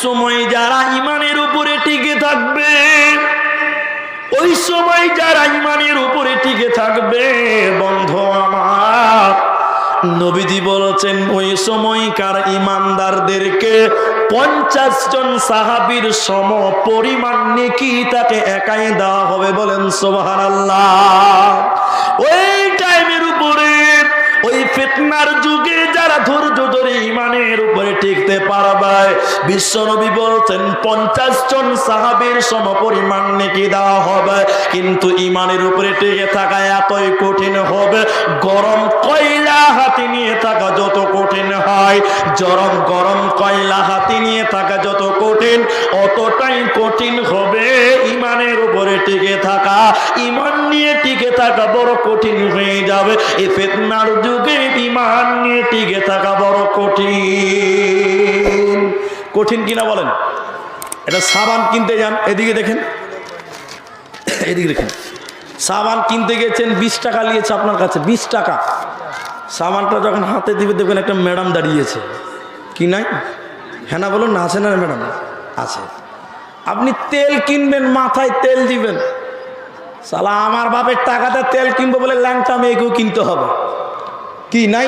সময় যারা ইমানের উপরে টিকে থাকবে, ওই সময় যারা ইমানের উপরে টিকে থাকবে, বন্ধু আমার, নবীজি বলেছেন ওই সময়কার ইমানদারদেরকে 50 জন সাহাবীর সম পরিমাণ নেকি তাকে একাই দেওয়া হবে। বলেন সুবহানাল্লাহ। ওই টাইমের উপরে, ওই ফিতনার যুগে যারা ধৈর্য ধরে ইমানের উপরে টিকতে পারবে, বিশ্বনবী বলছেন 50 জন সাহাবীর সম পরিমাণ নেকি দেওয়া হবে। কিন্তু ইমানের উপরে টিকে থাকা এতই কঠিন হবে, গরম কয়লা হাতে নিয়ে থাকা যত কঠিন হয়, গরম কয়লা হাতে নিয়ে থাকা যত কঠিন, অতটাই কঠিন হবে ইমানের উপরে টিকে থাকা। ইমান নিয়ে টিকে থাকা বড় কঠিন হয়ে যাবে। এই ফিতনার যুগে ইমান নিয়ে টিকে থাকা বড় কঠিন। কঠিন কিনা বলেন? এটা সাবান কিনতে যান, এদিকে দেখেন, এদিকে দেখেন, সাবান কিনতে গেছেন, 20 টাকা নিয়েছে আপনার কাছে, 20 টাকা। সাবানটা যখন হাতে দিবে দেখবেন একটা ম্যাডাম দাঁড়িয়েছে, কি নাই? হ্যাঁ না বলুন না, আছে না ম্যাডাম? আছে। আপনি তেল কিনবেন, মাথায় তেল দিবেন, শালা আমার বাপের টাকাতে তেল কিনবো বলে ল্যাংটা মেয়েকেও কিনতে হবে, কি নাই?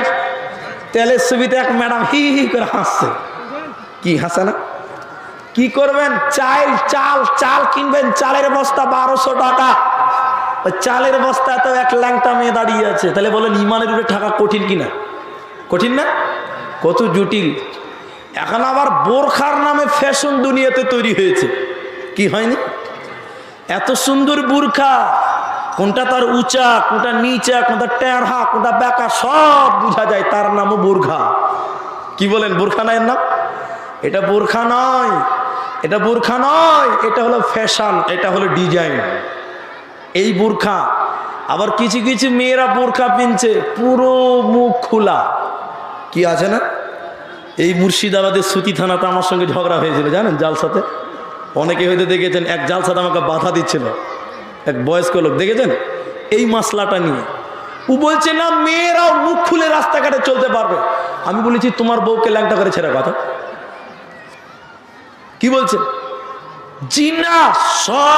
তেলের সুবিধা এক ম্যাডাম হি হি করে হাসছে, কি হাসে না? কি করবেন? চাল কিনবেন, চালের বস্তা 1200 টাকা। ওই চালের বস্তা তো এক ল্যাংটা মেয়ে দাঁড়িয়ে আছে। তাহলে বলেন ইমানের উপরে থাকা কঠিন কিনা? কঠিন না? কত জটিল। এখন আবার বোরখার নামে ফ্যাশন দুনিয়াতে তৈরি হয়েছে, কি হয়নি? এত সুন্দর বোরখা, কোনটা তার উঁচা, কোনটা নিচা, কোনটা টেঁড়া, কোনটা বেঁকা, সব বোঝা যায়, তার নামও বোরখা। কি বলেন? বোরখা না এর নাম? এটা বোরখা নয়, এটা বোরখা নয়, এটা হলো ফ্যাশন, এটা হলো ডিজাইন। এই বোরখা। আবার কিছু কিছু মেয়েরা বোরখা পিনছে পুরো মুখ খোলা, কি আছে না? এই মুর্শিদাবাদের সুতি থানাতে আমার সঙ্গে ঝগড়া হয়েছিল জানেন, জালসাতে। অনেকে হয়তো দেখেছেন, এক জালসাতে আমাকে বাধা দিচ্ছিল এক বয়স্ক লোক, দেখেছেন এই মাসলাটা নিয়ে। ও বলছে না মেয়েরাও মুখ খুলে রাস্তাঘাটে চলতে পারবে। আমি বলেছি তোমার বউকে ল্যাংটা করে ছেড়ে কথা, কি বলছে? জিনা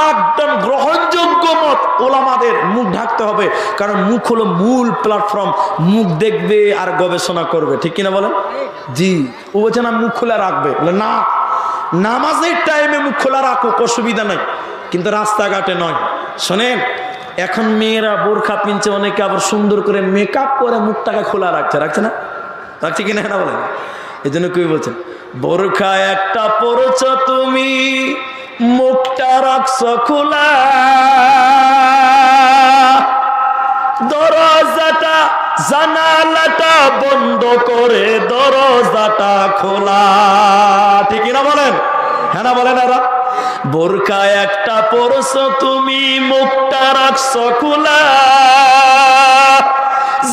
একদম গ্রহণযোগ্য মত, ওলামাদের মুখ ঢাকতে হবে, কারণ মুখ হলো মূল প্ল্যাটফর্ম, মুখ দেখবে আর গবেষণা করবে, ঠিক কিনা বলেন? জি। ও বলছে না মুখ খোলা রাখবে, বলে না, নামাজের টাইমে মুখ খোলা রাখো, অসুবিধা নাই, কিন্তু রাস্তাঘাটে নয়। শোনেন, এখন মেয়েরা বোরখা পিনছে, অনেকে আবার সুন্দর করে মেকআপ করে মুখটাকে খোলা রাখছে, রাখছে না? রাখছে কিনা না বলেন? এই জন্য কেউ বলছেন বোরখা একটা পরছ তুমি, মুখটা রাখছ খোলা, দরজাটা জানালাটা বন্ধ করে দরজাটা খোলা, ঠিক না বলেন? হ্যাঁ না বলেন? এরা বোরখা একটা পরছ তুমি, মুখটা রাখছ খোলা,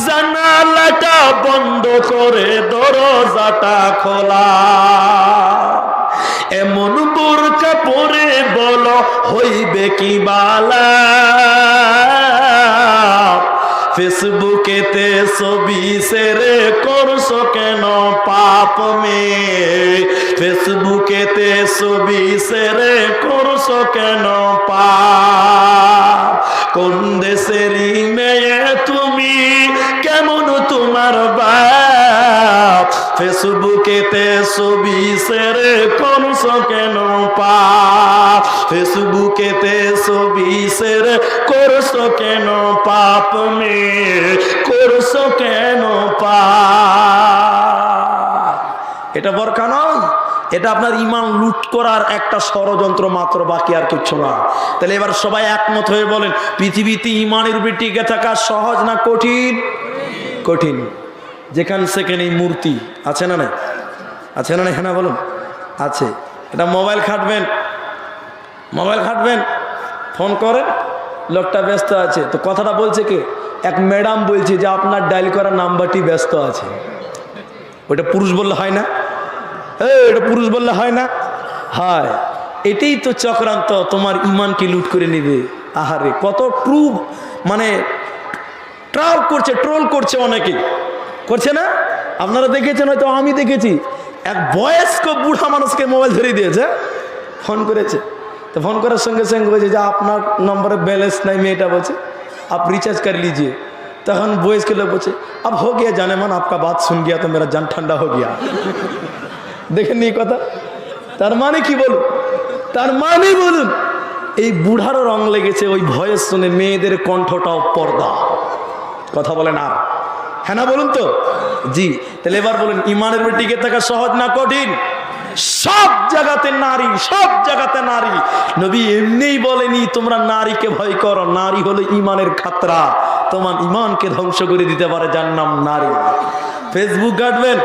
জানালাটা বন্ধ করে দরজাটা খোলা। এমন বোরখা পরে বলো হইবে কি বালা, ফেসবুকেতে ছবি শেয়ার করছো কেন পাপ মে, ফেসবুকেতে ছবি শেয়ার করছো কেন পাপ, কোন দেশেরই মেয়ে তুমি, কেমন তোমার বাপ, ফেসবুকেতে ছবি শেয়ার করছো কেন পাপ, ফেসবুকেতে ছবি শেয়ার করছো কেন পাপ মে, করছো কেন পাপ। এটা বোরখা নয়, এটা আপনার ইমান লুট করার একটা ষড়যন্ত্র মাত্র, বাকি আর কিচ্ছু না। তাহলে এবার সবাই একমত হয়ে বলেন, পৃথিবীতে ইমানের উপরে টিকে থাকা সহজ না কঠিন? কঠিন। যেখানে সেখানে মূর্তি আছে না নাই? আছে না নাই? হ্যাঁ না বলুন? আছে। এটা মোবাইল ঘাঁটবেন, মোবাইল ঘাঁটবেন, ফোন করেন, লোকটা ব্যস্ত আছে, তো কথাটা বলছে কে? এক ম্যাডাম বলছে যে আপনার ডায়াল করা নাম্বারটি ব্যস্ত আছে। ওটা পুরুষ বললে হয় না? এটা পুরুষ বললে হয় না? হয়। এটাই তো চক্রান্ত, তোমার ইমানকে লুট করে নেবে। আহারে কত মানে ট্রল করছে অনেকে, করছে না? আপনারা দেখেছেন হয়তো, আমি দেখেছি। এক বয়স্ক বুড়া মানুষকে মোবাইল ধরিয়ে দিয়েছে, ফোন করেছে। তো ফোন করার সঙ্গে সঙ্গে বলছে যে আপনার নম্বরে ব্যালেন্স নাই, মেয়েটা বলছে आप रिचार्ज कर लीजिए। तखन बॉयज के लोग बोले अब हो गया जाने मन, आपका बात सुन गया तो मेरा जान ठंडा हो गया। देखें नहीं कथा तार माने की बोलूं, तार माने बोलूं এই বুড়ারও রং লেগেছে ওই ভয়েস শুনে, মেয়েদের কণ্ঠটাও পর্দা। কথা বলেন আর হ্যাঁ না বলুন তো? জি। তাহলে এবার বলুন ইমানের উপর টিকে থাকা সহজ না কঠিন? সব জায়গাতে নারী, সব জায়গাতে নারী। নবী এমনিই বলেনি তোমরা নারীকে ভয় করো, নারী হলো ইমানের খাতরা, তোমার ইমানকে ধ্বংস করে দিতে পারে, যার নাম নারী। ফেসবুক ঘাটবেন,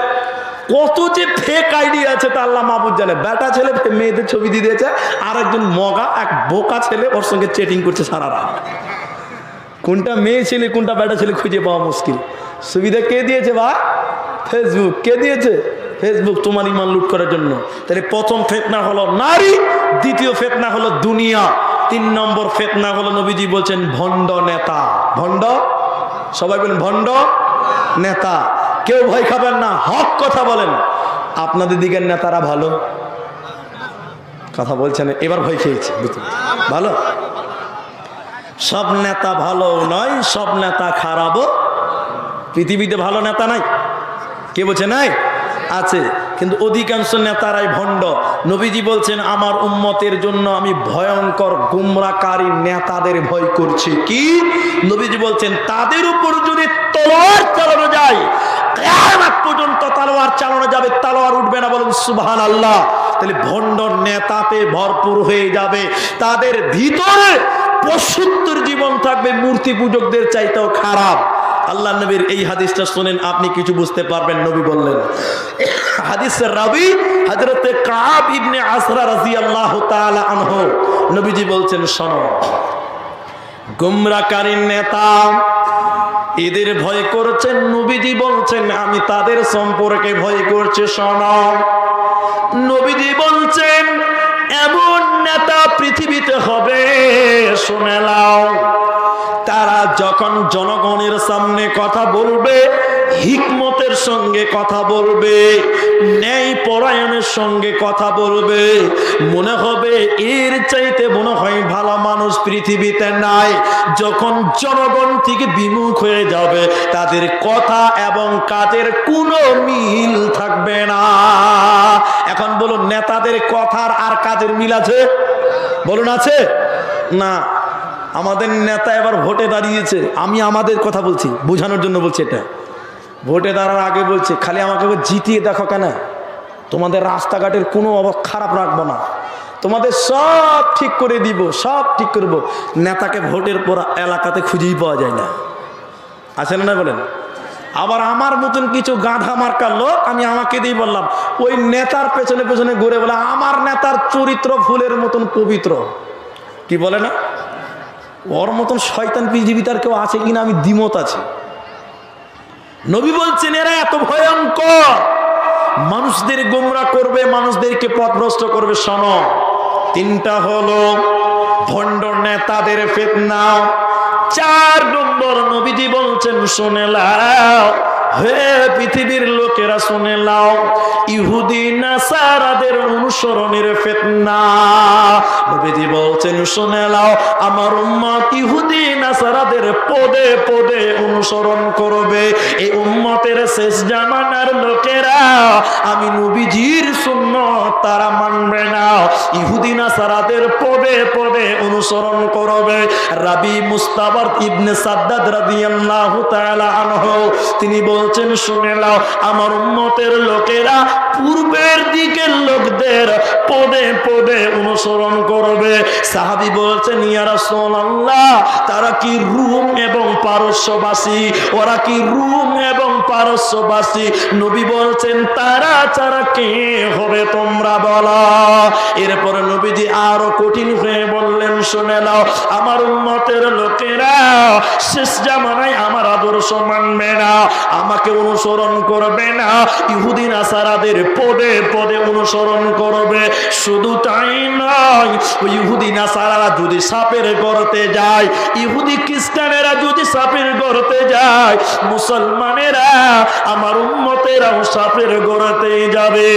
কত যে ফেক আইডি আছে তা আল্লাহ মাহবুব জানে। বেটা ছেলে মেয়েদের ছবি দিয়ে দিয়েছে, আর একজন মগা এক বোকা ছেলে ওর সঙ্গে চ্যাটিং করছে সারা রাত। কোনটা মেয়ে ছেলে কোনটা বেটা ছেলে খুঁজে পাওয়া মুশকিল। সুবিধা কে দিয়েছে ভাই? ফেসবুক। কে দিয়েছে? ফেসবুক, তোমার ইমান লুট করার জন্য। তাহলে প্রথম ফিতনা হলো নারী, দ্বিতীয় ফিতনা হলো দুনিয়া, 3 নম্বর ফিতনা হলো নবীজি বলছেন ভণ্ড নেতা। ভণ্ড, সবাই বলেন ভণ্ড নেতা। কেউ ভয় খাবেন না, হক কথা বলেন। আপনাদের দিকের নেতারা ভালো কথা বলছেন, এবার ভয় খেয়েছে ভালো। সব নেতা ভালো নয়, সব নেতা খারাপও। পৃথিবীতে ভালো নেতা নাই, কে বলছে নাই? আছে, কিন্তু অধিকাংশ নেতারাই ভণ্ড। নবীজি বলছেন আমার উম্মতের জন্য আমি ভয়ঙ্কর গুমরাহকারী নেতাদের ভয় করছি। কি? নবীজি বলছেন তাদের উপর যদি তলোয়ার চালানো যায়, কিয়ামত পর্যন্ত তলোয়ার চালানো যাবে, তলোয়ার উঠবে না। বলুন সুবহানাল্লাহ। তাহলে ভণ্ড নেতাতে ভরপুর হয়ে যাবে, তাদের ভিতরে পশুত্বের জীবন থাকবে, মূর্তি পূজকদের চাইতেও খারাপ। আল্লাহ নবীর এই হাদিসটা শুনেন, আপনি কিছু বুঝতে পারবেন। নবী বললেন, হাদিসের রাবি হযরত কাব ইবনে আসরা রাদিয়াল্লাহু তাআলা আনহু, নবীজি বলছেন শোনো, গুমরাহকারী নেতা এদের ভয় করছেন। নবীজি বলছেন আমি তাদের সম্পর্কে ভয় করছি। শোনো, নবীজি বলছেন এমন নেতা পৃথিবীতে হবে, শুনে নাও, তারা যখন জনগণের সামনে কথা বলবে, হিকমতের সঙ্গে কথা বলবে, ন্যায় পরায়ণের সঙ্গে কথা বলবে, মনে হবে এর চাইতে মনে হয় ভালো মানুষ পৃথিবীতে নাই। যখন জনগণ থেকে বিমুখ হয়ে যাবে, তাদের কথা এবং কাজের কোনো মিল থাকবে না। এখন বলুন নেতাদের কথার আর কাজের মিল আছে? বলুন আছে না? আমাদের নেতা এবার ভোটে দাঁড়িয়েছে, আমি আমাদের কথা বলছি, বোঝানোর জন্য বলছি। এটা ভোটে দাঁড়ার আগে বলছে খালি আমাকে জিতিয়ে দেখো, কেন তোমাদের রাস্তাঘাটের কোনো অবস্থা খারাপ রাখবো না, তোমাদের সব ঠিক করে দিব, সব ঠিক করবো। নেতাকে ভোটের পর এলাকাতে খুঁজেই পাওয়া যায় না, আছে না? বলেন। আবার আমার মতন কিছু গাধা মার্কার লোক, আমি আমাকে দিয়ে বললাম, ওই নেতার পেছনে পেছনে ঘুরে বলে আমার নেতার চরিত্র ফুলের মতন পবিত্র। কি বলে না? ওর মতন শয়তান পৃথিবীতে আর কেউ আছে কিনা আমি দ্বিমত আছে। নবী বলছেন এরা এত ভয়ঙ্কর, মানুষদের গোমরা করবে, মানুষদেরকে পথভ্রষ্ট করবে। শোনো, 3টা হলো ভণ্ড নেতাদের ফিতনা। 4 নম্বর নবীজি বলছেন শুনে নাও, হে পৃথিবীর লোকেরা শুনে নাও, ইহুদি নাসারাদের অনুসরণের ফিতনা। নবীজি বলছেন শুনে নাও, আমার উম্মত ইহুদি নাসারাদের পদে পদে অনুসরণ করবে। এই উম্মতের শেষ জামানার লোকেরা আমি নবীজির সুন্নাত তারা মানবে না, ইহুদি নাসারাদের পদে পদে অনুসরণ করবে। রাবি মুস্তাবার ইবনে সাদ্দাদ রাদিয়াল্লাহু তাআলা আনহু তিনি বলছেন শুনে নাও, আমার উম্মতের লোকেরা পূর্বের দিকের লোকদের পদে পদে অনুসরণ করবে। সাহাবী বলছেন ইয়া রাসূলুল্লাহ, তারা কি রোম এবং পারস্যবাসী? ওরা কি রোম এবং পারস্যবাসী? নবী বলছেন তারা ছাড়া কে হবে তোমরা বলো। এরপরে নবীজি আরো কঠিন হয়ে বললেন শুনে নাও, আমার উম্মতের লোকেরা শেষ জামানায় আমার আদর্শ আদর্শ মানবে না, আমাকে অনুসরণ করবে না, ইহুদি নাসারাদের পদে পদে অনুসরণ করবে। শুধু তাই নয়, ওই ইহুদি নাসারারা যদি সাপের গর্তে যায়, ইহুদি খ্রিস্টানেরা যদি সাপের গর্তে যায়, মুসলমানেরা আমার উম্মতেরাও সাপের গর্তে যাবে।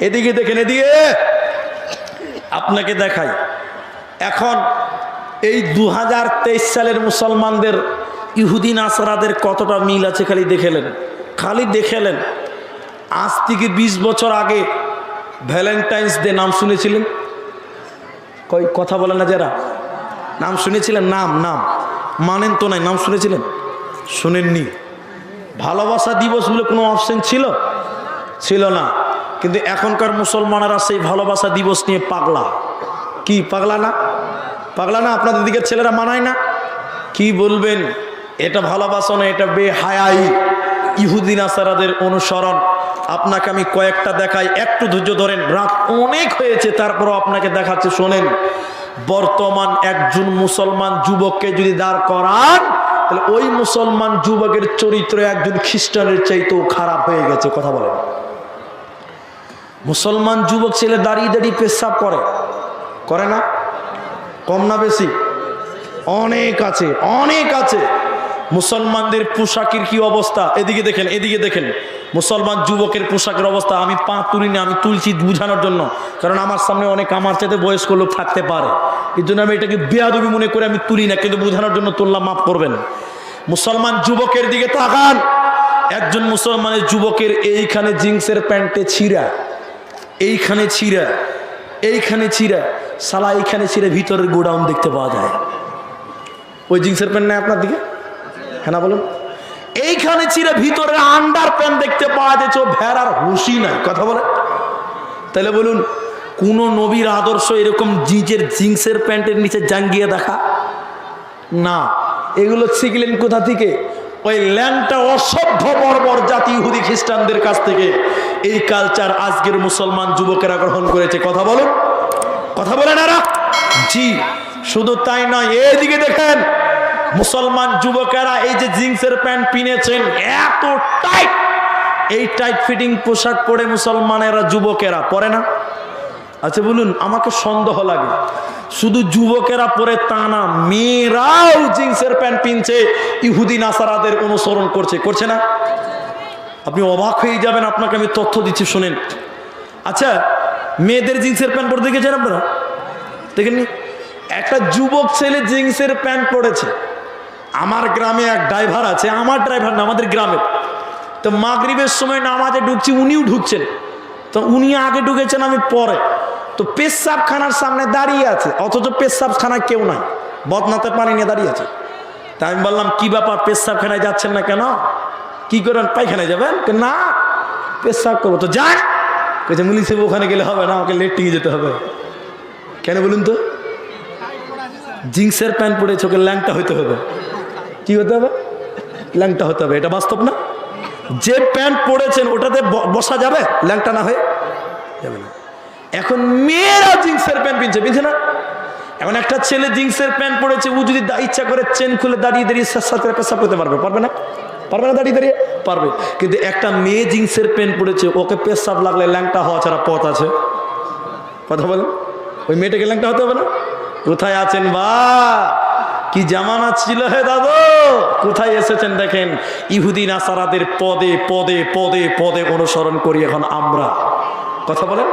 এদিকে দেখেন, এদিকে আপনাকে দেখাই। এখন এই 2023 সালের মুসলমানদের ইহুদি নাসারাদের কতটা মিল আছে খালি দেখেলেন, খালি দেখেলেন। আজ থেকে 20 বছর আগে ভ্যালেন্টাইন্স ডে নাম শুনেছিলেন? কই কথা বলেন না যারা, নাম শুনেছিলেন? নাম নাম মানেন তো নাই, নাম শুনেছিলেন? শুনেননি? ভালোবাসা দিবস বলে কোনো অপশন ছিল না। কিন্তু এখনকার মুসলমানেরা সেই ভালোবাসা দিবস নিয়ে পাগলা। কি পাগলা না? পাগলা না? আপনাদের দিকের ছেলেরা মানায় না? কি বলবেন, এটা ভালোবাসা না, এটা বেহায়াই, ইহুদি নাসারাদের অনুসরণ। আপনাকে আমি কয়েকটা দেখাই, একটু ধৈর্য ধরেন, রাত অনেক হয়েছে, তারপরও আপনাকে দেখাচ্ছে, শোনেন। বর্তমান একজন মুসলমান যুবককে যদি দাঁড় করান, তাহলে ওই মুসলমান যুবকের চরিত্র একজন খ্রিস্টানের চাইতেও খারাপ হয়ে গেছে। কথা বলেন। মুসলমান যুবক ছেলে দাঁড়িয়ে দাঁড়িয়ে পেশাব করে না? কম না বেশি? অনেক আছে, অনেক আছে। মুসলমানদের পোশাকের কি অবস্থা, এদিকে দেখেন, এদিকে দেখেন। মুসলমান যুবকের পোশাকের অবস্থা, আমি পা তুলি না, আমি তুলছি বুঝানোর জন্য, কারণ আমার সামনে অনেক আমার চাইতে বয়স্ক লোক থাকতে পারে, এই জন্য আমি এটাকে বেয়াদবি মনে করে আমি তুলি না, কিন্তু বোঝানোর জন্য তুললাম, মাফ করবেন। মুসলমান যুবকের দিকে তাকান। একজন মুসলমানের যুবকের এইখানে জিন্সের প্যান্টে ছিঁড়া, এইখানে ছিঁড়া, এইখানে ছিঁড়া, সালা এইখানে ছিঁড়ে ভিতরের গোডাউন দেখতে পাওয়া যায়। ওই জিন্সের প্যান্ট নাই আপনার দিকে? হ্যাঁ না বলুন? এইখানে ছিঁড়ে ভিতরে আন্ডার প্যান্ট দেখতে পাওয়া যাচ্ছে, ও ভেড়ার হুঁশি নাই। কথা বলে। তাহলে বলুন, কোন নবীর আদর্শ এরকম জিন্সের প্যান্টের নিচে জাঙ্গিয়ে দেখা না? এগুলো শিখলেন কোথা থেকে? ওই ল্যাংটা অসভ্য বর্বর জাতি ইহুদি খ্রিস্টানদের কাছ থেকে এই কালচার আজকের মুসলমান যুবকেরা গ্রহণ করেছে। কথা বলুন, কথা বলেন এরা। জি, শুধু তাই নয়, এইদিকে দেখেন, মুসলমান যুবকেরা এই যে জিন্সের প্যান্ট কিনেছেন, এত টাইট, এই টাইট ফিটিং পোশাক পরে মুসলমানেরা যুবকেরা পরে না? আচ্ছা বলুন, আমাকে সন্দেহ লাগে, শুধু যুবকেরা পরে তা না, মেয়েরাও জিন্সের প্যান্ট কিনছে, ইহুদি নাসারাদের অনুসরণ করছে না? আপনি অবাক হয়ে যাবেন, আপনাকে আমি তথ্য দিচ্ছি, শোনেন। আচ্ছা, মেয়েদের জিন্সের প্যান্ট পরে দেখেছেন আপনারা? দেখেননি? একটা যুবক ছেলে জিন্সের প্যান্ট পরেছে। আমার গ্রামে এক ড্রাইভার আছে, আমার ড্রাইভার না, আমাদের গ্রামের। তো মাগরিবের সময় নামাজে ঢুকছি, উনিও ঢুকছেন, তো উনি আগে ঢুকেছেন, আমি পরে। তো পেশাবখানার সামনে দাঁড়িয়ে আছে, অথচ পেশাবখানায় কেউ নাই, বদনাতে পানি নিয়ে দাঁড়িয়ে আছে। তাই আমি বললাম, কি ব্যাপার, পেশাবখানায় যাচ্ছেন না কেন? কি করেন, পায়খানায় যাবেন? না, পেশাব করবো। তো যান। কেছে মুলি সাহেব, ওখানে গেলে হবে না, আমাকে লেট্রিনে যেতে হবে। কেন বলুন তো? জিন্সের প্যান্ট পরেছে, ওকে ল্যাংটা হইতে হবে। কি হতে হবে? ল্যাংটা হতে হবে। এটা বাস্তব না? যে প্যান্ট পরেছেন ওটাতে বসা যাবে ল্যাংটা না হয়ে? যাবে না। এখন মেয়েরা জিন্সের প্যান্ট পিনছে না? এখন একটা ছেলে জিন্সের প্যান্ট পরেছে, ও যদি ইচ্ছা করে চেন খুলে দাঁড়িয়ে দাঁড়িয়ে সাথে পেশাব করতে পারবে? পারবে না? পারবে না? দাঁড়িয়ে দাঁড়িয়ে পারবে। কিন্তু একটা মেয়ে জিন্সের প্যান্ট পরেছে, ওকে পেশাব লাগলে ল্যাংটা হওয়া ছাড়া পথ আছে? কথা বলেন। ওই মেয়েটাকে ল্যাংটা হতে হবে না? কোথায় আছেন বা? কি জামানা ছিল হে দাদু, কোথায় এসেছেন দেখেন। ইহুদি নাসারাদের পদে পদে পদে পদে অনুসরণ করি এখন আমরা। কথা বলেন।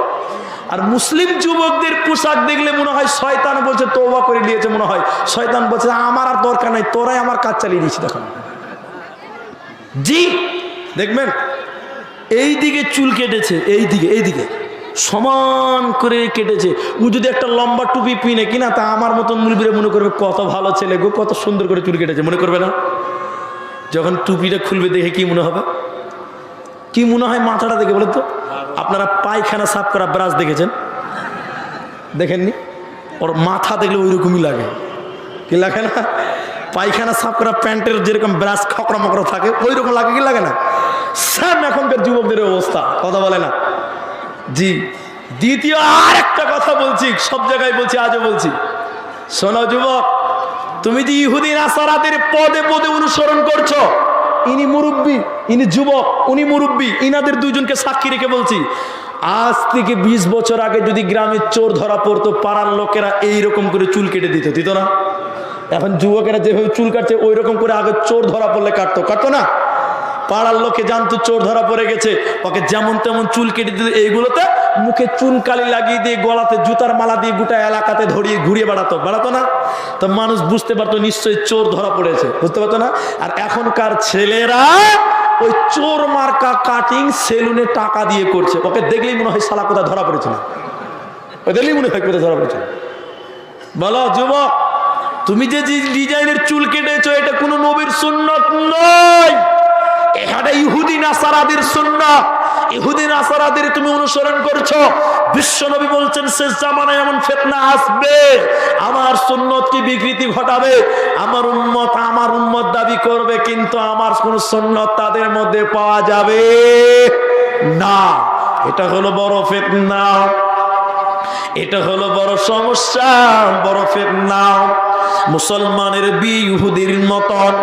আর মুসলিম যুবকদের পোশাক দেখলে মনে হয় শয়তান বলছে, তওবা করে নিয়েছে মনে হয়। শয়তান বলছে, আমার আর দরকার নাই, তোরাই আমার কাজ চালিয়ে দিয়েছি। দেখুন, জি দেখবেন, এই দিকে চুল কেটেছে, এইদিকে সমান করে কেটেছে। ও যদি একটা লম্বা টুপি পিনে কিনা, তা আমার মতন মুরব্বিরা মনে করবে কত ভালো ছেলে গো, কত সুন্দর করে চুল কেটেছে, মনে করবে না? যখন টুপিটা খুলবে দেখে কি মনে হবে? কি মনে হয় মাথাটা দেখে বলেন তো? আপনারা পায়খানা সাফ করা ব্রাশ দেখেছেন? দেখেননি? ওর মাথা দেখলে ওই রকমই লাগে। কি লাগে না? পায়খানা সাফ করা প্যান্টের যেরকম ব্রাশ খকরা মকরা থাকে, ওই রকম লাগে কি লাগে না? স্যাম এখনকার যুবকদের অবস্থা। কথা বলে না? জি। দ্বিতীয় আর একটা কথা বলছি, সব জায়গায় বলছি, আজও বলছি, শোনো যুবক, তুমি যে ইহুদি নাসারাদের পদে পদে অনুসরণ করছো, ইনি মুরব্বী, ইনি যুবক, উনি মুরব্বী, ইনাদের দুইজনকে সাক্ষী রেখে বলছি, আজ থেকে 20 বছর আগে যদি গ্রামের চোর ধরা পড়তো, পাড়ার লোকেরা এইরকম করে চুল কেটে দিত না? এখন যুবকেরা যেভাবে চুল কাটছে ওই রকম করে আগে চোর ধরা পড়লে কাটতো না? পাড়ার লোকে জানতো চোর ধরা পড়ে গেছে, ওকে যেমন তেমন চুল কেটে দিত। এইগুলোতে মুখে চুন কালি লাগিয়ে দিয়ে, গলাতে জুতার মালা দিয়ে গোটা এলাকাতে ধরিয়ে ঘুরিয়ে বেড়াতো না? তো মানুষ বুঝতে পারতো নিশ্চয়ই চোর ধরা পড়েছে, বুঝতে পারতো না? আর এখনকার ছেলেরা ওই চোর মার্কা কাটিং সেলুনে টাকা দিয়ে করছে, ওকে দেখলেই মনে হয় শালা কোথায় ধরা পড়েছে না, ওই দেখলেই মনে হয় কোথায় ধরা পড়েছে। বলো যুবক, তুমি যে ডিজাইনের চুল কেটেছো এটা কোনো নবীর সুন্নাত নয়, এটা ইহুদি নাসারাদের সুন্নাত। ইহুদি নাসারাদের তুমি অনুসরণ করছো। বিশ্বনবী বলছেন শেষ জামানায় এমন ফিতনা আসবে, আমার সুন্নতকে বিকৃতি ঘটাবে, আমার উম্মত দাবি করবে, কিন্তু আমার কোন সুন্নত তাদের মধ্যে পাওয়া যাবে না। এটা হলো বড় ফিতনা, এটা হলো বড় সমস্যা, বড় ফিতনা। মুসলমানের ইহুদির মতন,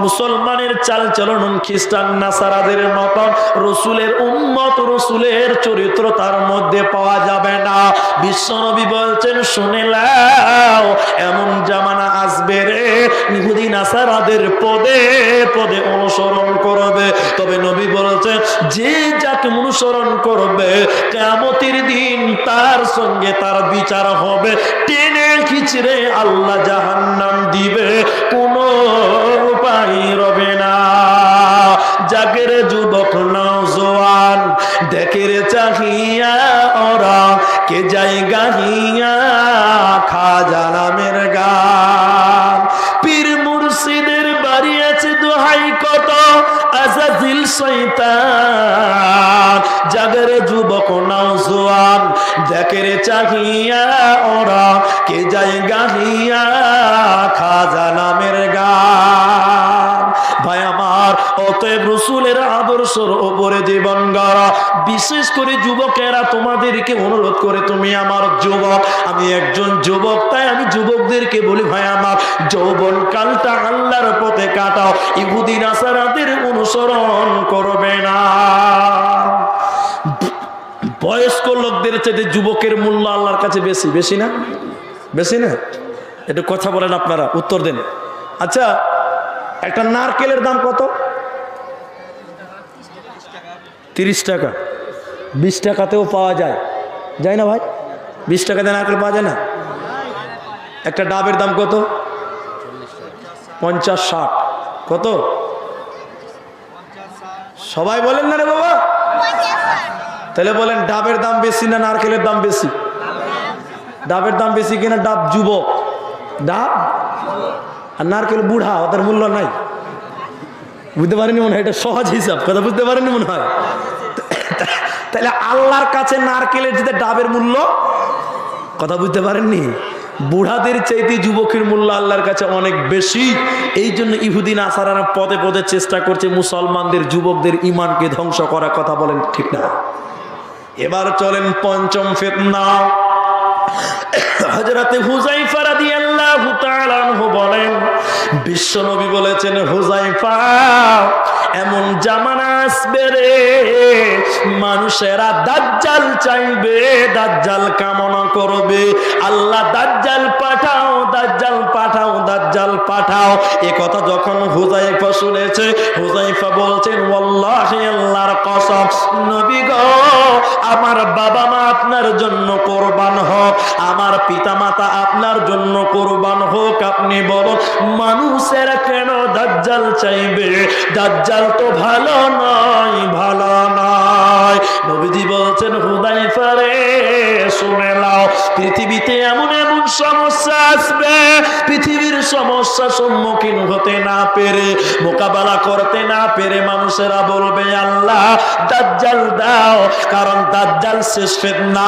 মুসলমানের চালচলন খ্রিস্টান নাসারাদের মতন রসুলের উম্মত, রসুলের চরিত্র তার মধ্যে পাওয়া যাবে না। বিশ্বনবী বলছেন শুনে নাও, এমন জামানা আসবে রে, ইহুদি নাসারাদের পদে পদে অনুসরণ করবে। তবে নবী বলছেন যে যাকে অনুসরণ করবে কিয়ামতের দিন তার সঙ্গে তার বিচার হবে, টেনে খিচড়ে আল্লাহ জাহান্নাম দিবে, কোনো উপায় রবে না। জাগের যুবক নওজোয়ান, দেখে রে চাহিয়া ওরা কে যায় গাহিয়া খাজা নামের গান। পীর মুর্শিদের বাড়ি আছে দোহাই কত, আজাজিল শয়তান। জাগের যুবক নওজোয়ান, দেখে রে চাহিয়া ওরা কে যায় গাহিয়া খাজা নামের গান। ভাই আমার, অতএব রসুলের আদর্শের ওপরে জীবন গড়া, বিশেষ করে যুবকেরা তোমাদেরকে অনুরোধ করে, তুমি আমার যুবক, আমি একজন যুবক, তাই আমি যুবকদেরকে বলি ভাই আমার, যৌবন কালটা আল্লাহর পথে কাটাও, ইহুদি নাসারাদের অনুসরণ করবে না। বয়স্ক লোকদের চাইতে যুবকের মূল্য আল্লাহর কাছে বেশি, বেশি না? বেশি না? একটু কথা বলেন আপনারা, উত্তর দেন। আচ্ছা, একটা নারকেলের দাম কত? 30 টাকা। 20 টাকাতেও পাওয়া যায় না ভাই? 20 টাকাতে নারকেল পাওয়া যায় না? একটা ডাবের দাম কত? 50-60। কত? সবাই বলেন না রে বাবা। তাহলে বলেন ডাবের দাম বেশি না নারকেলের দাম বেশি? ডাবের দাম বেশি কিনা? ডাব যুবক, ডাব, আর নারকেল বুড়া, ওদের মূল্য নাই। বুঝতে পারেনি মনে হয়? এটা সহজ হিসাব, কথা বুঝতে পারেনি মনে হয়? তাহলে আল্লাহর কাছে নারকেলের যেতে ডাবের মূল্য, কথা বুঝতে পারেননি? বুড়াদের চাইতে যুবকের মূল্য আল্লাহর কাছে অনেক বেশি। এই জন্য ইহুদি নাসারারা পদে পদে চেষ্টা করছে মুসলমানদের যুবকদের ইমানকে ধ্বংস করার। কথা বলেন ঠিক না? এবার চলেন পঞ্চম ফিতনা। হযরতে হুযায়ফা রাদিয়াল্লাহু তাআলা আনহু বলেন, বিশ্বনবী বলেছেন, হুযায়ফা, এমন জামানা আসবে রে, মানুষেরা দাজ্জাল চাইবে, দাজ্জাল কামনা করবে, আল্লাহ দাজ্জাল পাঠাও, দাজ্জাল পাঠাও, দাজ্জাল পাঠাও। এ কথা যখন হুযায়ফা শুনেছে, হুযায়ফা বলছেন, ওয়াল্লাহি, আল্লাহর কসম, নবী গো, আমার বাবা মা আপনার জন্য কোরবান হোক, আমার পিতা মাতা আপনার জন্য কোরবান হোক। আপনি বলুন, মানুষেরা কেন দাজ্জাল চাইবে? দাজ্জাল তো ভালো নয়, ভালো নয়। নবীজি বলছেন, হুযায়ফা রে, শুনে নাও, পৃথিবীতে এমন এমন সমস্যা আসবে, পৃথিবীর সমস্যা সম্মুখীন হতে না পেরে, মোকাবেলা করতে না পেরে মানুষেরা বলবে, আল্লাহ দাজ্জাল দাও, কারণ দাজ্জাল শেষ ফিতনা,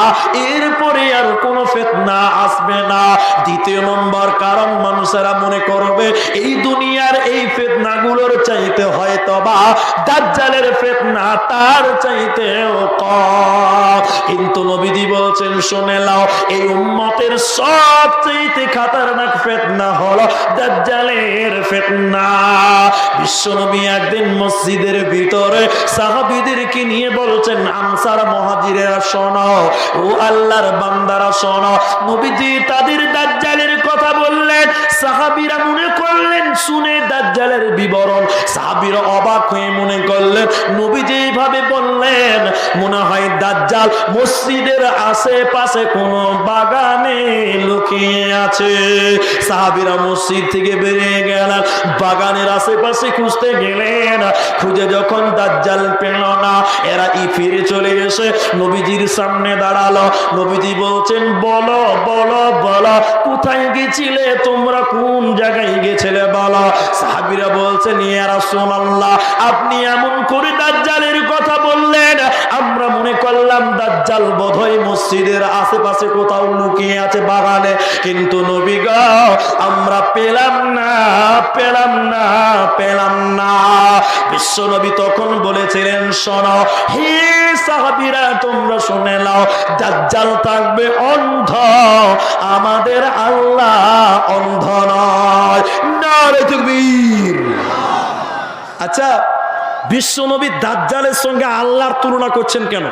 এরপরে আর কোনো ফিতনা আসবে না। দ্বিতীয় নম্বর কারণ, মানুষেরা মনে করবে এই দুনিয়ার এই ফিতনাগুলোর চাইতে হয়তোবা দাজ্জালের ফিতনা তার চাইতেও কম। কিন্তু নবীজি বলছেন, শুনে নাও, এই উম্মতের সবচেয়ে খতরনাক ফিতনা হলো দাজ্জালের ফিতনা। বিশ্বনবী একদিন মসজিদের ভিতরে সাহাবীদেরকে নিয়ে বলছেন, আনসার মুহাজিরেরা শোনো, ও আল্লাহর বান্দারা শোনো। নবীজি তাদের দাজ্জালের কথা বললেন, সাহাবীরা মনে করলেন শুনে দাজ্জালের বিবরণ, সাহাবীরা অবাক হয়ে মনে করলেন নবীজি এইভাবে বললেন মনে হয় দাজ্জাল মসজিদের আশেপাশে কোন বাগানে লুকিয়ে আছে। সাহাবীরা মসজিদ থেকে বেরিয়ে গেলেন, বাগানের আশেপাশে খুঁজতে গেলেন। খুঁজে যখন দাজ্জাল পেল না, এরা ফিরে চলে এসে নবীজির সামনে দাঁড়ালো। নবীজি বলছেন, বলো বলো বলো, কোথায় গেছিলে তোমরা, কোন জায়গায় গেছিলে বলো। সাহাবীরা বলছেন, ইয়া রাসূলুল্লাহ, আপনি এমন করে দাজ্জালের কথা বললেন, আমরা মনে করলাম দাজ্জাল বোধহয় মসজিদের আশেপাশে কোথাও লুকিয়ে আছে বাগানে, কিন্তু নবী গো আমরা পেলাম না পেলাম না পেলাম না। বিশ্ব নবী তখন বলেছিলেন, শোনো হে সাহাবীরা, তোমরা শুনে নাও, দাজ্জাল থাকবে অন্ধ, আমাদের আল্লাহ অন্ধ নয়। নারে তাকবীর। আচ্ছা, বিশ্ব নবী দাজ্জালের সঙ্গে আল্লাহর তুলনা করছেন কেন?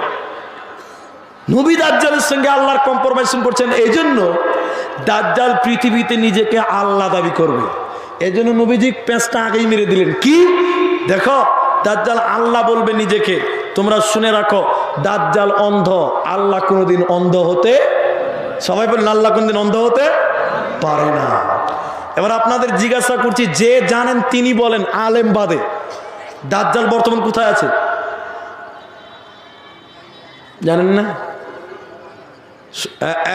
নবী দাজ্জালের সঙ্গে আল্লাহর কম্প্রোমাইজ করছেন এই জন্য, দাজ্জাল পৃথিবীতে নিজেকে আল্লাহ দাবি করবে। এই জন্য নবীজি পেঁচটা আগেই মেরে দিলেন। কি দেখো, দাজ্জাল আল্লাহ বলবে নিজেকে। তোমরা শুনে রাখো, দাজ্জাল অন্ধ, আল্লাহ কোনোদিন অন্ধ হতে, সবাই বলেন আল্লাহ কোনোদিন অন্ধ হতে পারে না। এবার আপনাদের জিজ্ঞাসা করছি, যে জানেন তিনি বলেন, আলেম বাদে দাজ্জাল বর্তমান কোথায় আছে জানেন না?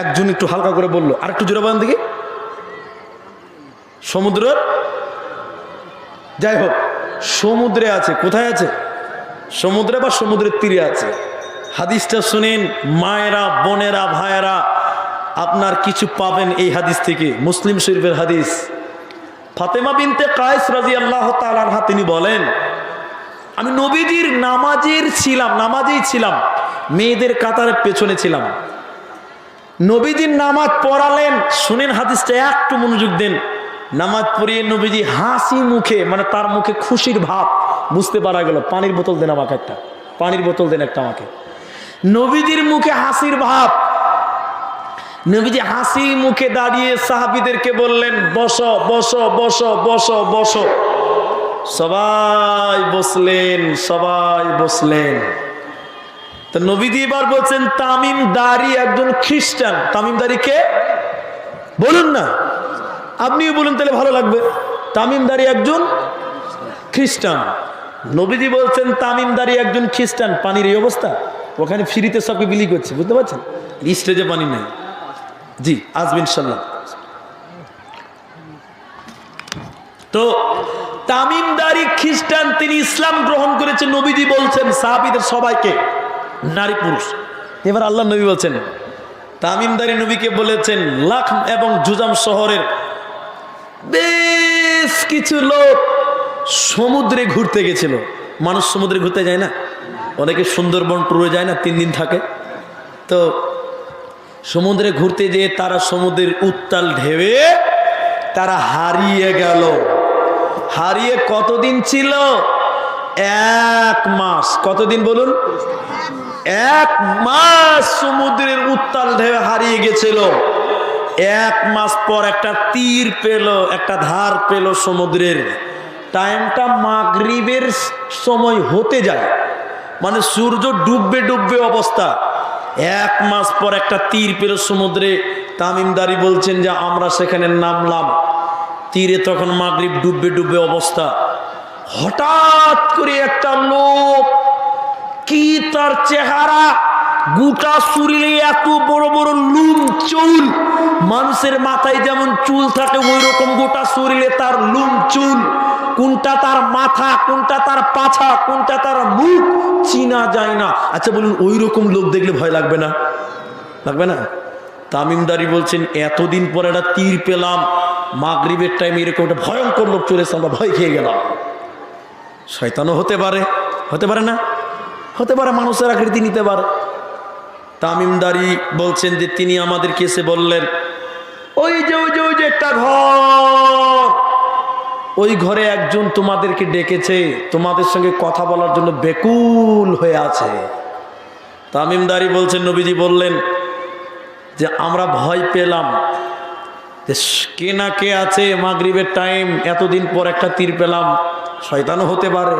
একজন একটু হালকা করে বললো, আর একটু জোরে বলেন দেখি। সমুদ্র, যাই হোক, সমুদ্রে আছে। কোথায় আছে? সমুদ্রে বা সমুদ্রের তীরে আছে। হাদিসটা শুনেন মায়েরা, বোনেরা, ভাইয়েরা, আপনার কিছু পাবেন এই হাদিস থেকে। মুসলিম শরীফের হাদিস। ফাতেমা বিনতে কায়েস রাদিয়াল্লাহু তাআলা আনহা তিনি বলেন, আমি নবীজির নামাজেই ছিলাম, মেয়েদের কাতারের পেছনে ছিলাম। নবীজির নামাজ পড়ালেন, শুনেন হাদিসটা একটু মনোযোগ দেন। নামাজ পড়িয়ে নবীজি হাসি মুখে, মানে তার মুখে খুশির ভাব বুঝতে পারা গেল। পানির বোতল দেন আমাকে একটা, পানির বোতল দেন একটা আমাকে। নবীজির মুখে হাসির ভাব। নবীজি হাসি মুখে দাঁড়িয়ে সাহাবীদেরকে বললেন, বসো বসো বসো বসো বসো। সবাই বসলেন, সবাই বসলেন। তো নবীজি এবার বলছেন, তামিমদারি একজন খ্রিস্টান। তামিমদারি কে বলুন না, আপনিও বলুন তাহলে ভালো লাগবে। তামিমদারি একজন খ্রিস্টান। নবীজি বলছেন তামিমদারি একজন খ্রিস্টান। পানির এই অবস্থা, ওখানে ফ্রিতে সবকে বিলি করছে, বুঝতে পারছেন? স্টেজে পানি নেই। জি আসবে ইনশাল্লাহ। তো তামিমদারি খ্রিস্টান, তিনি ইসলাম গ্রহণ করেছেন। নবীজি বলছেন সাহাবীদের সবাইকে, নারী পুরুষ। এবার আল্লাহ নবী বলছেন, তামিমদারি নবীকে বলেছেন, লাখ এবং জুজাম শহরের বেশ কিছু লোক সমুদ্রে ঘুরতে গেছিল। মানুষ সমুদ্রে ঘুরতে যায় না, অনেকে সুন্দরবন ট্যুরে যায় না, 3 দিন থাকে। তো সমুদ্রে ঘুরতে যেয়ে তারা সমুদ্রের উত্তাল ঢেউয়ে তারা হারিয়ে গেল। হারিয়ে কতদিন ছিল? 1 মাস। কতদিন বলুন? 1 মাস সমুদ্রের উত্তাল ঢেউ হারিয়ে গেছিল। 1 মাস পর একটা তীর পেল, একটা ধার পেল সমুদ্রের। টাইমটা মাগরিবের সময় হতে যায়, মানে সূর্য ডুববে ডুববে অবস্থা। 1 মাস পর একটা তীর পেল সমুদ্রে। তামিমদারি বলছেন যে আমরা সেখানে নামলাম তীরে, তখন মাগরিব ডুববে ডুববে অবস্থা। হঠাৎ করে একটা লোক, কি তার চেহারা, গোটা শরীরে এত বড় বড় লুম চুল, মানুষের মাথায় যেমন চুল থাকে ওই রকম গোটা শরীরে তার লুম চুল। কোনটা তার মাথা, কোনটা তার পাছা, কোনটা তার মুখ চিনা যায় না। আচ্ছা বলুন, ওই রকম লোক দেখলে ভয় লাগবে না? লাগবে না? তামিমদারি বলছেন এতদিন পর একটা তীর পেলাম, মাগরিবের টাইমে এরকম একটা ভয়ঙ্কর লোক চলে এসে আমরা ভয় খেয়ে গেলাম। শয়তানও হতে পারে, হতে পারে না? হতে পারে, মানুষের আকৃতি নিতে পারে। তামিমদারি বলছেন যে তিনি আমাদেরকে এসে বললেন, ওই যে একটা ঘর, ওই ঘরে একজন তোমাদেরকে ডেকেছে, তোমাদের সঙ্গে কথা বলার জন্য বেকুল হয়ে আছে। তামিমদারি বলছেন, নবীজি বললেন যে আমরা ভয় পেলাম যে কে না কে আছে, মাগরিবের টাইম, এতদিন পর একটা তীর পেলাম, শয়তানও হতে পারে।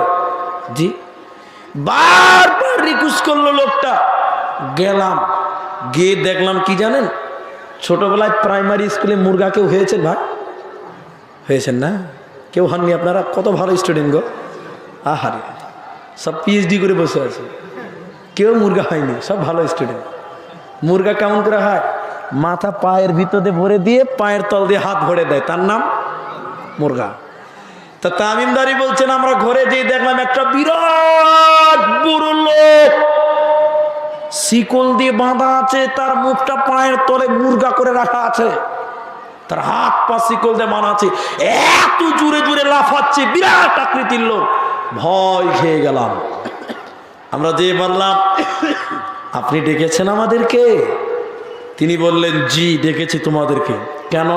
জি, বারবার রিকোয়েস্ট করলো লোকটা। গেলাম, গিয়ে দেখলাম কি জানেন, ছোটবেলায় প্রাইমারি স্কুলে মুরগা কেউ হয়েছেন ভাই? হয়েছেন না? কেউ হননি আপনারা? কত ভালো স্টুডেন্ট গো, আহারে সব পিএইচডি করে বসে আছে, কেউ মুরগা হয়নি, সব ভালো স্টুডেন্ট। মুরগা কেমন করে হয়? মাথা পায়ের ভিতরে ভরে দিয়ে পায়ের তল দিয়ে হাত ভরে দেয়, তার নাম মুরগা। তা তামিমদারি বলছেন আমরা ঘরে যেয়ে দেখলাম একটা বিরাট বড় লোক, শিকল দিয়ে বাঁধা আছে, তার মুখটা পায়ের তলে মুরগা করে রাখা আছে, তার হাত পা শিকল দিয়ে বাঁধা আছে, এত জোরে জোরে লাফাচ্ছে, বিরাট আকৃতির লোক। ভয় খেয়ে গেলাম। আমরা যে বললাম, আপনি ডেকেছেন আমাদেরকে? তিনি বললেন, জি ডেকেছি তোমাদেরকে। কেন?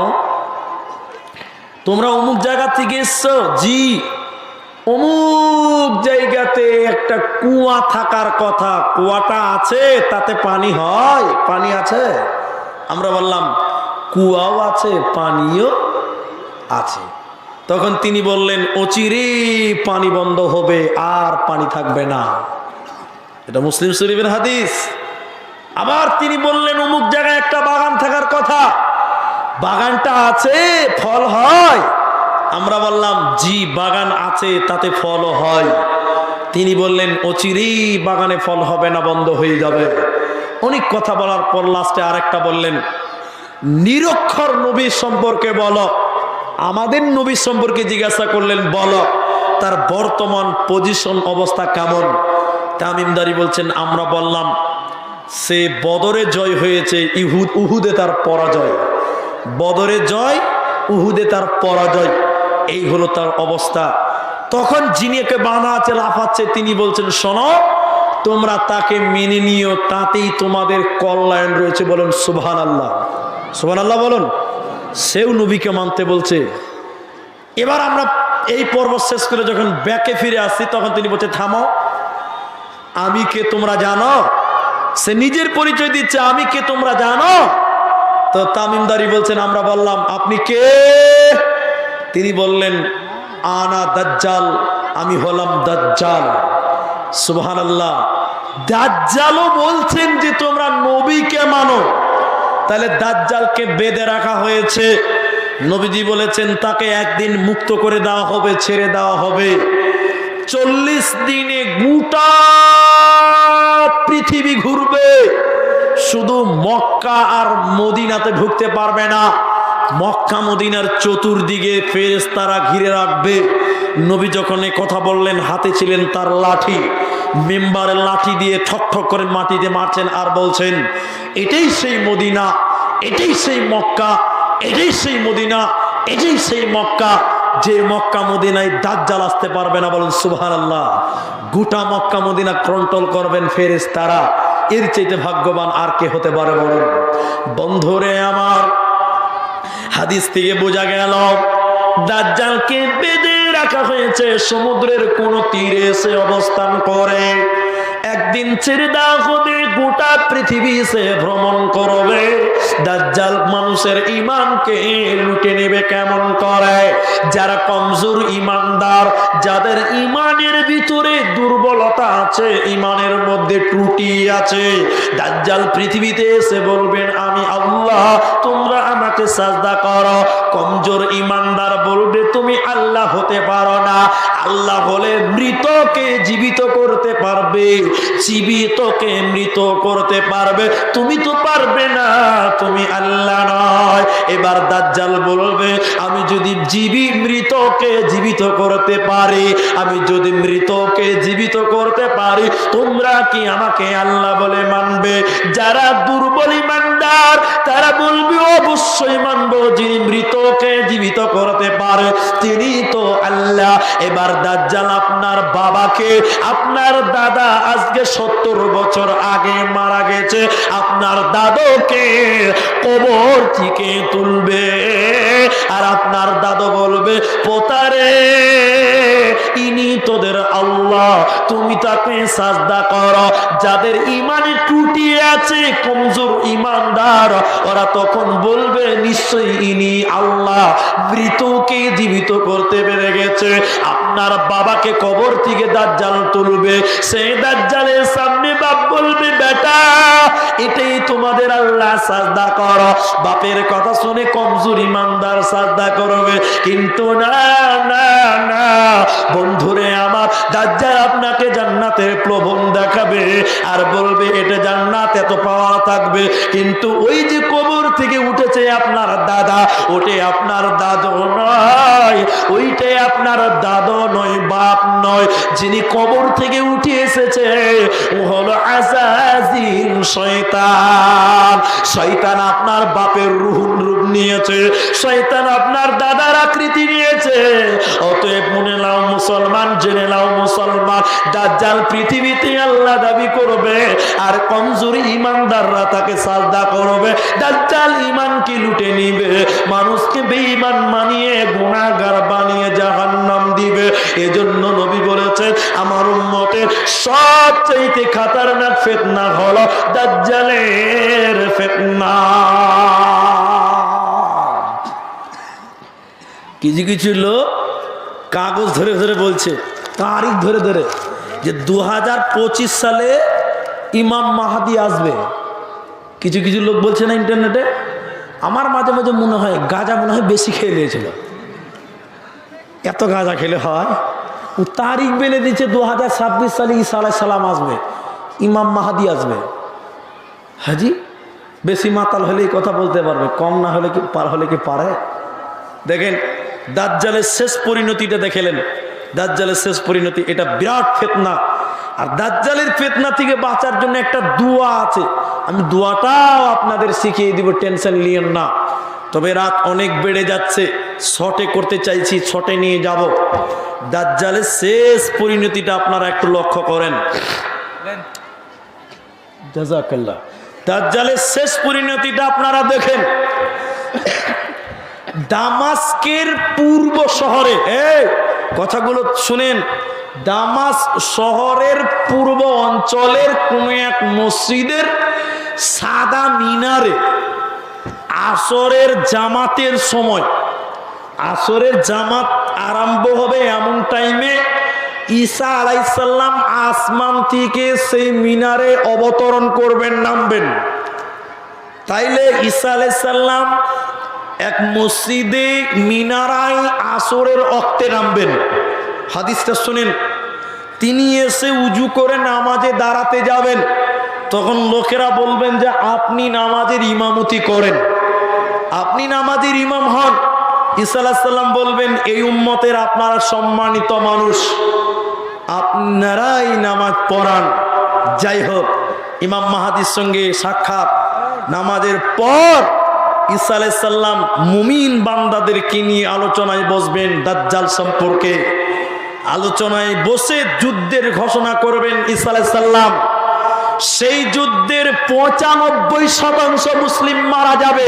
তোমরা অমুক জায়গা থেকে এসছো? জি, অমুক জায়গাতে একটা কুয়া থাকার কথা, কুয়াটা আছে, তাতে পানি হয়? পানি আছে? আমরা বললাম কুয়াও আছে, পানিও আছে। তখন তিনি বললেন, অচিরে পানি বন্ধ হবে, আর পানি থাকবে না। এটা মুসলিম শরীফের হাদিস। আবার তিনি বললেন, অমুক জায়গায় একটা বাগান থাকার কথা, বাগানটা আছে, ফল হয়? আমরা বললাম, জি বাগান আছে, তাতে ফলও হয়। তিনি বললেন, অচিরেই বাগানে ফল হবে না, বন্ধ হয়ে যাবে। অনেক কথা বলার পর লাস্টে আরেকটা বললেন, নিরক্ষর নবী সম্পর্কে বলো। আমাদের নবী সম্পর্কে জিজ্ঞাসা করলেন, বলো তার বর্তমান পজিশন অবস্থা কেমন? তামিমদারি বলছেন, আমরা বললাম সে বদরে জয় হয়েছে, উহুদে তার পরাজয়। বদরে জয়, উহুদে তার পরাজয়, এই হলো তার অবস্থা। তখন যিনি একে বাঁধা আছে, লাফাচ্ছে, তিনি বলছেন, শোনো, তোমরা তাকে মেনে নিও, তাতেই তোমাদের কল্যাণ রয়েছে। বলুন সুবহানাল্লাহ, সুবহানাল্লাহ বলুন। সেও নবীকে মানতে বলছে। এবার আমরা এই পর্ব শেষ করে যখন ব্যাকে ফিরে আসছি, তখন তিনি বলছে, থামো, আমি কে তোমরা জানো? সে নিজের পরিচয় দিচ্ছে, আমি কে তোমরা জানো? তো তামিমদারি বলছেন, আমরা বললাম, আপনি কে? তিনি বললেন, আনা দাজ্জাল, আমি হলাম দাজ্জাল। সুবহানাল্লাহ। দাজ্জালও বলছেন যে তোমরা নবীকে মানো, তাহলে দাজ্জালকে বেঁধে রাখা হয়েছে। নবীজি বলেছেন তাকে একদিন মুক্ত করে দেওয়া হবে, ছেড়ে দেওয়া হবে। 40 দিনে গোটা পৃথিবী ঘুরবে, শুধু মক্কা আর মদিনাতে ঢুকতে পারবে না। মক্কা মদিনার চতুর্দিকে ফেরেশতারা ঘিরে রাখবে। নবী যখন এই কথা বললেন, হাতে ছিলেন তার লাঠি, মিম্বারের লাঠি দিয়ে ঠক ঠক করে মাটিতে মারছেন আর বলছেন, এটাই সেই মদিনা, এটাই সেই মক্কা, এটাই সেই মদিনা, এটাই সেই মক্কা, যে মক্কা মদিনায় দাজ্জাল আসতে পারবে না। বলুন সুবহানাল্লাহ। গোটা মক্কা মদিনা কন্ট্রোল করবেন ফেরেশতারা। এর চাইতে ভাগ্যবান আর কে হতে পারে বলুন? বন্ধুরে আমার, হাদিস থেকে বোঝা গেল দাজ্জালকে বেঁধে রাখা হয়েছে, সমুদ্রের কোন তীরে সে অবস্থান করে। একদিন ছেড়ে দেওয়া হবে, গোটা পৃথিবী সে ভ্রমণ করবে। দাজ্জাল মানুষের ঈমানকে লুটে নেবে কেমন করে? যারা কমজোর ঈমানদার, যাদের ঈমানের ভিতরে দুর্বলতা আছে, ঈমানের মধ্যে ত্রুটি আছে, দাজ্জাল পৃথিবীতে এসে বলবেন, আমি আল্লাহ, তোমরা আমাকে সাজদা করো। কমজোর ঈমানদার বলবে, তুমি আল্লাহ হতে পারো না। আল্লাহ হলে মৃতকে জীবিত করতে পারবে, জীবিতকে মৃত করতে পারবে, তুমি তো পারবে না, তুমি আল্লাহ নয়। এবার দাজ্জাল বলবে, আমি যদি মৃতকে জীবিত করতে পারি, আমি যদি মৃতকে জীবিত করতে পারি, তোমরা কি আমাকে আল্লাহ বলে মানবে? যারা দুর্বল ঈমানদার, তারা বলবে অবশ্যই মানবো, যিনি মৃতকে জীবিত করতে পারে তিনি তো আল্লাহ। এবার দাজ্জাল আপনার বাবাকে, আপনার দাদা আজকে 70 বছর আগে মারা গেছে, আপনার দাদুকে কবর থেকে তুলবে। আর আপনার দাদু বলবে, পোতারে ইনি তোদের আল্লাহ, তুমি তাকে সাজদা করো। যাদের ইমানে ত্রুটি আছে, কমজোর ইমানদার, ওরা তখন বলবে নিশ্চয়ই ইনি আল্লাহ, মৃতকে জীবিত করতে পেরে গেছে। আপনার বাবাকে কবর থেকে দাজ্জাল তুলবে। সেই দাজ্জালের সামনে বাপ বলবে, বেটা এটাই তোমাদের আল্লাহ, সাজদা করো। বাপের কথা শুনে কমজোর ইমানদার সাজদা করবে। কিন্তু না না না বন্ধুরে আমার, দাজ্জাল আপনাকে জান্নাতের প্রলোভন দেখাবে আর বলবে এটা জান্নাত, এত পাওয়া থাকবে। কিন্তু ওই যে কবর থেকে উঠেছে আপনার দাদা, ওটে আপনার দাদু নয়, ওইটাই আপনার দাদু নয়, বাপ নয়। যিনি কবর থেকে উঠে এসেছে ও হলো আযাজিল, শয়তান। শয়তান আপনার বাপের রূপ নিয়েছে, শয়তান আপনার দাদার আকৃতি নিয়েছে। অতএব মনে নাও মুসলমান, জেনে নাও মুসলমান, দাজ্জাল পৃথিবীতে আল্লাহ দাবি করবে আর কমজোরি ইমানদাররা তাকে সাজদা করবে। দাজ্জাল ইমানকে লুটে নিবে, মানুষকে বেঈমান মানিয়ে গুনাহগার বানিয়ে জাহান্নাম দিবে। এজন্য নবী বলেছেন, আমার উম্মতের সবচাইতে খতরনাক ফিতনা হলো দাজ্জালের ফিতনা। কিছু কিছু লোক কাগজ ধরে ধরে বলছে, তারিখ ধরে ধরে, যে 2025 সালে ইমাম মাহাদি আসবে। কিছু কিছু লোক বলছে না ইন্টারনেটে। আমার মাঝে মাঝে মনে হয় গাঁজা মনে হয় বেশি খেয়ে নিয়েছিল, এত গাঁজা খেলে হয়। ও তারিখ বেলে দিচ্ছে 2026 সালে ঈসা আলাইহিস সালাম আসবে, ইমাম মাহাদি আসবে। হাজি বেশি মাতাল হলে এই কথা বলতে পারবে, কম না হলে কি পারে? দেখেন দাজ্জালের শেষ পরিণতিটা দেখলেন, দাজ্জালের শেষ পরিণতি এটা বিরাট ফিতনা। আর দাজ্জালের ফিতনা থেকে বাঁচার জন্য একটা দোয়া আছে, আমি দোয়াটাও আপনাদের শিখিয়ে দিব, টেনশন নিয়েন না। তবে রাত অনেক বেড়ে যাচ্ছে, শর্টে করতে চাইছি, শর্টে নিয়ে যাব। দাজ্জালের শেষ পরিণতিটা আপনারা একটু লক্ষ্য করেন। জাযাকাল্লাহ। দাজ্জালের শেষ পরিণতিটা আপনারা দেখেন। দামাস্কের পূর্ব শহরে, কথাগুলো শুনেন, দামাস্ক শহরের পূর্ব অঞ্চলের কোন এক মসজিদের সাদা মিনারে আসরের জামাতের সময়, আসরের জামাত আরম্ভ হবে এমন টাইমে ঈসা আলাইহিস সালাম আসমান থেকে সেই মিনারে অবতরণ করবেন, নামবেন। তাইলে ঈসা আলাইহিস সালাম এক মসজিদে মিনারায় আসরের ওয়াক্তে নামবেন। হাদিসটা শুনেন, তিনি এসে উজু করে নামাজে দাঁড়াতে যাবেন। তখন লোকেরা বলবেন যে আপনি নামাজের ইমামতি করেন, আপনি নামাজের ইমাম হন। ঈসা আলাইহিস সালাম বলবেন, এই উম্মতের আপনারা সম্মানিত মানুষ, আপনারাই নামাজ পড়ান। যাই হোক, ইমাম মাহাদির সঙ্গে সাক্ষাৎ। নামাজের পর ঈসা আলাইহিস সালাম মুমিন বান্দাদেরকে নিয়ে আলোচনায় বসবেন দাজ্জাল সম্পর্কে। আলোচনায় বসে যুদ্ধের ঘোষণা করবেন ঈসা আলাইহিস সালাম। সেই যুদ্ধের 95% মুসলিম মারা যাবে,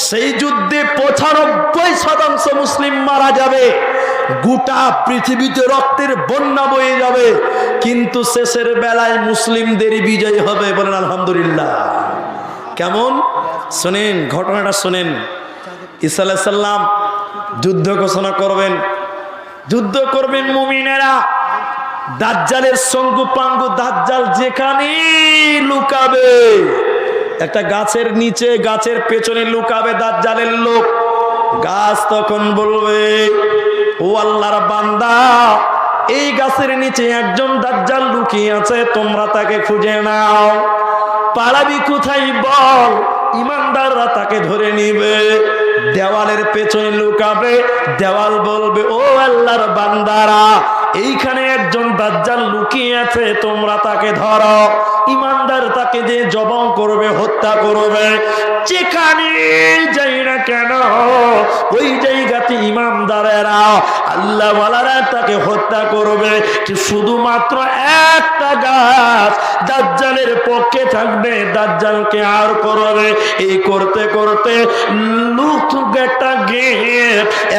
সেই যুদ্ধে 95% মুসলিম মারা যাবে। গোটা পৃথিবীতে রক্তের বন্যা বয়ে যাবে, কিন্তু শেষের বেলায় মুসলিমদেরই বিজয় হবে। বলেন আলহামদুলিল্লাহ। কেমন শোনেন, ঘটনাটা শোনেন। ঈসা আলাইহিস সালাম যুদ্ধ ঘোষণা করবেন, যুদ্ধ করবেন মুমিনেরা। দাজ্জালের সঙ্গ পাঙ্গু, দাজ্জাল যেখানে লুকাবে, একটা গাছের নিচে, গাছের পেছনে লুকাবে দাজ্জালের লোক। গাছ তখন বলবে, ও আল্লাহর বান্দা, এই গাছের নিচে একজন দাজ্জাল লুকিয়ে আছে, তোমরা তাকে খুঁজে নাও। পালাবি কোথায় বল? ইমানদাররা তাকে ধরে নিবে। দেওয়ালের পেছনে লুকাবে, দেওয়াল বলবে, ও আল্লাহর বান্দারা, এইখানে একজন দাজ্জাল লুকিয়ে আছে, তোমরা তাকে ধরো। ইমানদার তাকে যে জবান করবে, হত্যা করবে। যেখানে যাই না কেন ওই জায়গাতে ইমানদারেরা আল্লাহ ওয়ালারা তাকে হত্যা করবে। শুধুমাত্র একটা গাছ দাজ্জালের পক্ষে থাকবে, দাজ্জালকে আর করবে। এই করতে করতে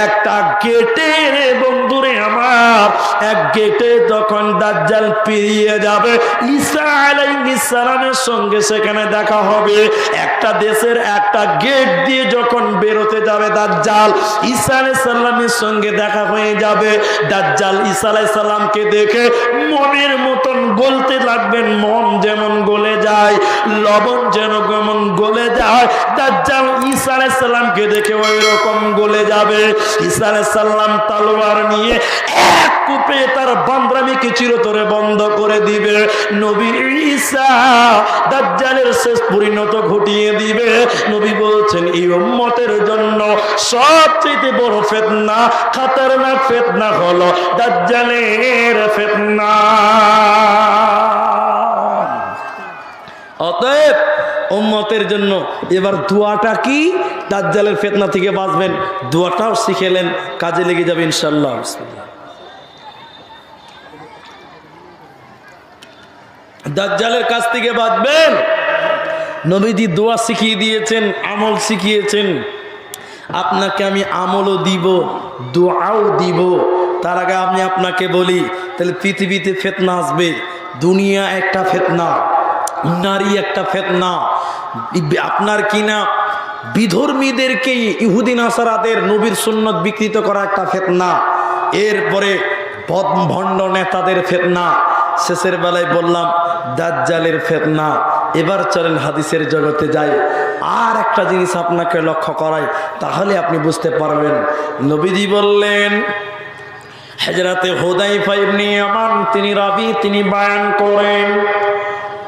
একটা গেটের বন্ধুরে আমার এক গেটে যখন দাজ্জাল পেরিয়ে যাবে ঈসা আলাইহিস সালামের সঙ্গে সেখানে দেখা হবে। একটা দেশের একটা গেট দিয়ে যখন বেরোতে যাবে দাজ্জাল, ঈসা আলাইহিস সালামের সঙ্গে দেখা হয়ে যাবে। দাজ্জাল ঈসা আলাইহিস সালামকে দেখে মনের মতন গলতে লাগবেন। মন যেমন গলে যায়, লবণ যেন যেমন গলে যায়, দাজ্জাল ঈসা আলাইহিস সালামকে দেখে ওই রকম গলে যাবে। ঈসা আলাইহিস সালাম তলোয়ার নিয়ে এক কূপে তার বান্দ্রামিকে চিরতরে বন্ধ করে দিবে। নবী ঈসা দাজ্জালের শেষ পরিণত ঘটিয়ে দিবে। নবী বলছেন এই উম্মতের জন্য সবচেয়ে বড় ফিতনা, খতরনাক ফিতনা হলো দাজ্জালের ফিতনা। অতএব উম্মতের জন্য এবার দোয়াটা কি, দাজ্জালের ফিতনা থেকে বাঁচবেন, দোয়াটাও শিখেলেন, কাজে লেগে যাবে ইনশাআল্লাহ। দাজ্জালের কাছ থেকে বাঁচবেন, নবীজি দোয়া শিখিয়ে দিয়েছেন, আমল শিখিয়েছেন। আপনাকে আমি আমলও দিব, দোয়াও দিব। তার আগে আমি আপনাকে বলি, তাহলে পৃথিবীতে ফিতনা আসবে। দুনিয়া একটা ফিতনা, নারী একটা ফিতনা, আপনার কিনা বিধর্মীদেরকে ইহুদি নাসারাদের নবীর সুন্নত বিকৃত করা একটা ফিতনা, এরপরে ভণ্ড নেতাদের ফিতনা, শেষের বেলায় বললাম দাজ্জালের ফিতনা। এবার চলেন হাদিসের জগতে যাই। আর একটা জিনিস আপনাকে লক্ষ্য করাই, তাহলে আপনি বুঝতে পারবেন। নবীজি বললেন, হযরতে হুযায়ফা ইবনে ইয়ামান তিনি রাবী, তিনি বয়ান করেন,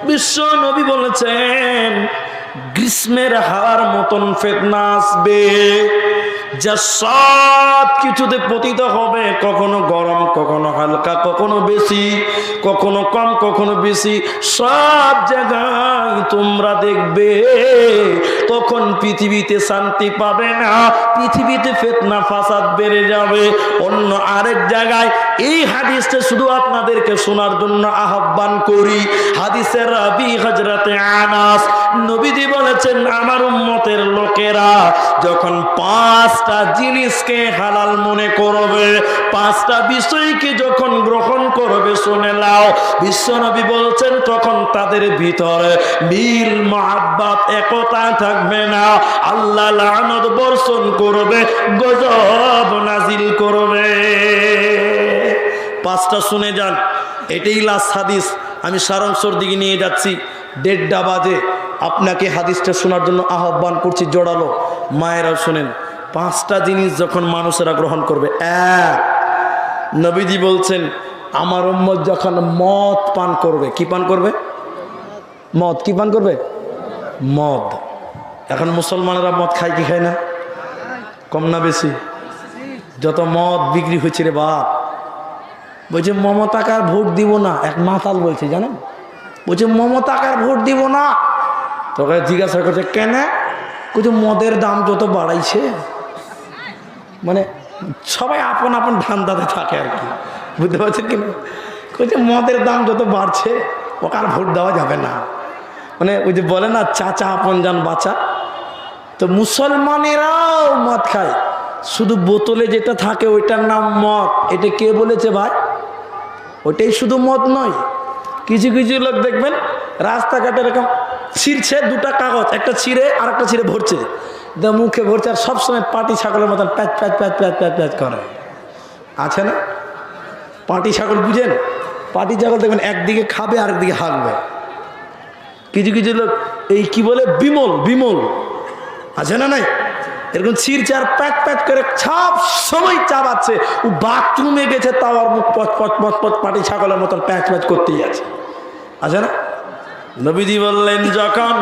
বিশ্ব নবী বলেছেন গ্রীষ্মের হাওয়ার মতন ফিতনা আসবে, যা সব কিছুতে পতিত হবে, কখনো গরম, কখনো হালকা, কখনো বেশি, কখনো কম, কখনো বেশি, সব জায়গায় তোমরা দেখবে। তখন পৃথিবীতে শান্তি পাবে না, পৃথিবীতে ফিতনা ফাসাদ বেড়ে যাবে। অন্য আরেক জায়গায় এই হাদিসটা শুধু আপনাদেরকে শোনার জন্য আহ্বান করি। হাদিসের রাবী হযরতে আনাস, নবীজি বলেছেন আমার উম্মতের লোকেরা যখন পাঁচটা জিনিসকে হালাল মনে করবে, পাঁচটা বিষয়কে যখন গ্রহণ করবে, শুনে নাও, বিশ্বনবী বলছেন তখন তাদের ভিতরে মিল, মহাব্বত, একতা থাকবে না। আল্লাহ লানত বর্ষণ করবে, গজব নাজিল করবে। পাঁচটা শুনে যান, এটাই লাস্ট হাদিস। আমি সারাংশের দিকে নিয়ে যাচ্ছি, 1:30 বাজে। আপনাকে হাদিসটা শোনার জন্য আহ্বান করছি জোরালো। মায়েরাও শুনেন, পাঁচটা জিনিস যখন মানুষেরা গ্রহণ করবে। এক, নবীজি বলছেন আমার উম্মত যখন মদ পান করবে, কি পান করবে? মদ। কি পান করবে? মদ। এখন মুসলমানেরা মদ খায় কি খায় না? কম না বেশি? যত মদ বিক্রি হয়েছে রে বাপ, বলছে মমতাকার ভোট দিব না। এক মাতাল বলছে, জানেন, বলছে মমতাকার ভোট দিব না। তোকে জিজ্ঞাসা করছে কেন? বলছে মদের দাম যত বাড়াইছে, মানে সবাই আপন আপন ধান্দাতে থাকে আর কি, বুঝতে পারছেন কি? বলছে মদের দাম যত বাড়ছে ওকে আর ভোট দেওয়া যাবে না। মানে ওই যে বলে না চাচা আপন জান বাঁচা, তো মুসলমানেরাও মদ খায়, শুধু বোতলে যেটা থাকে ওইটার নাম মদ। এটা কে বলেছে ভাই? ওইটাই শুধু মদ নয়, কিছু কিছু লোক দেখবেন রাস্তাঘাটে এরকম ছিঁড়ছে, দুটা কাগজ, একটা ছিঁড়ে আর একটা ছিঁড়ে ভরছে, মুখে ভরছে, আর সবসময় পাটি ছাগলের মতন প্যাচ প্যাচ প্যাচ প্যাচ প্যাচ প্যাচ করে। আছে না পাটি ছাগল? বুঝেন? পাটি ছাগল দেখবেন একদিকে খাবে আর একদিকে হাঁকবে। কিছু কিছু লোক এই কি বলে বিমল, বিমল আছে না নাই? এরকম ছিঁড়ছে আর প্যাচ প্যাচ করে সব সময় চাবাচ্ছে। ও বাথরুমে গেছে তাও আর মুখ পচ পচ পচ পচ পাটি ছাগলের মতন প্যাচ প্যাচ করতেই আছে না? নবীজি বললেন যখন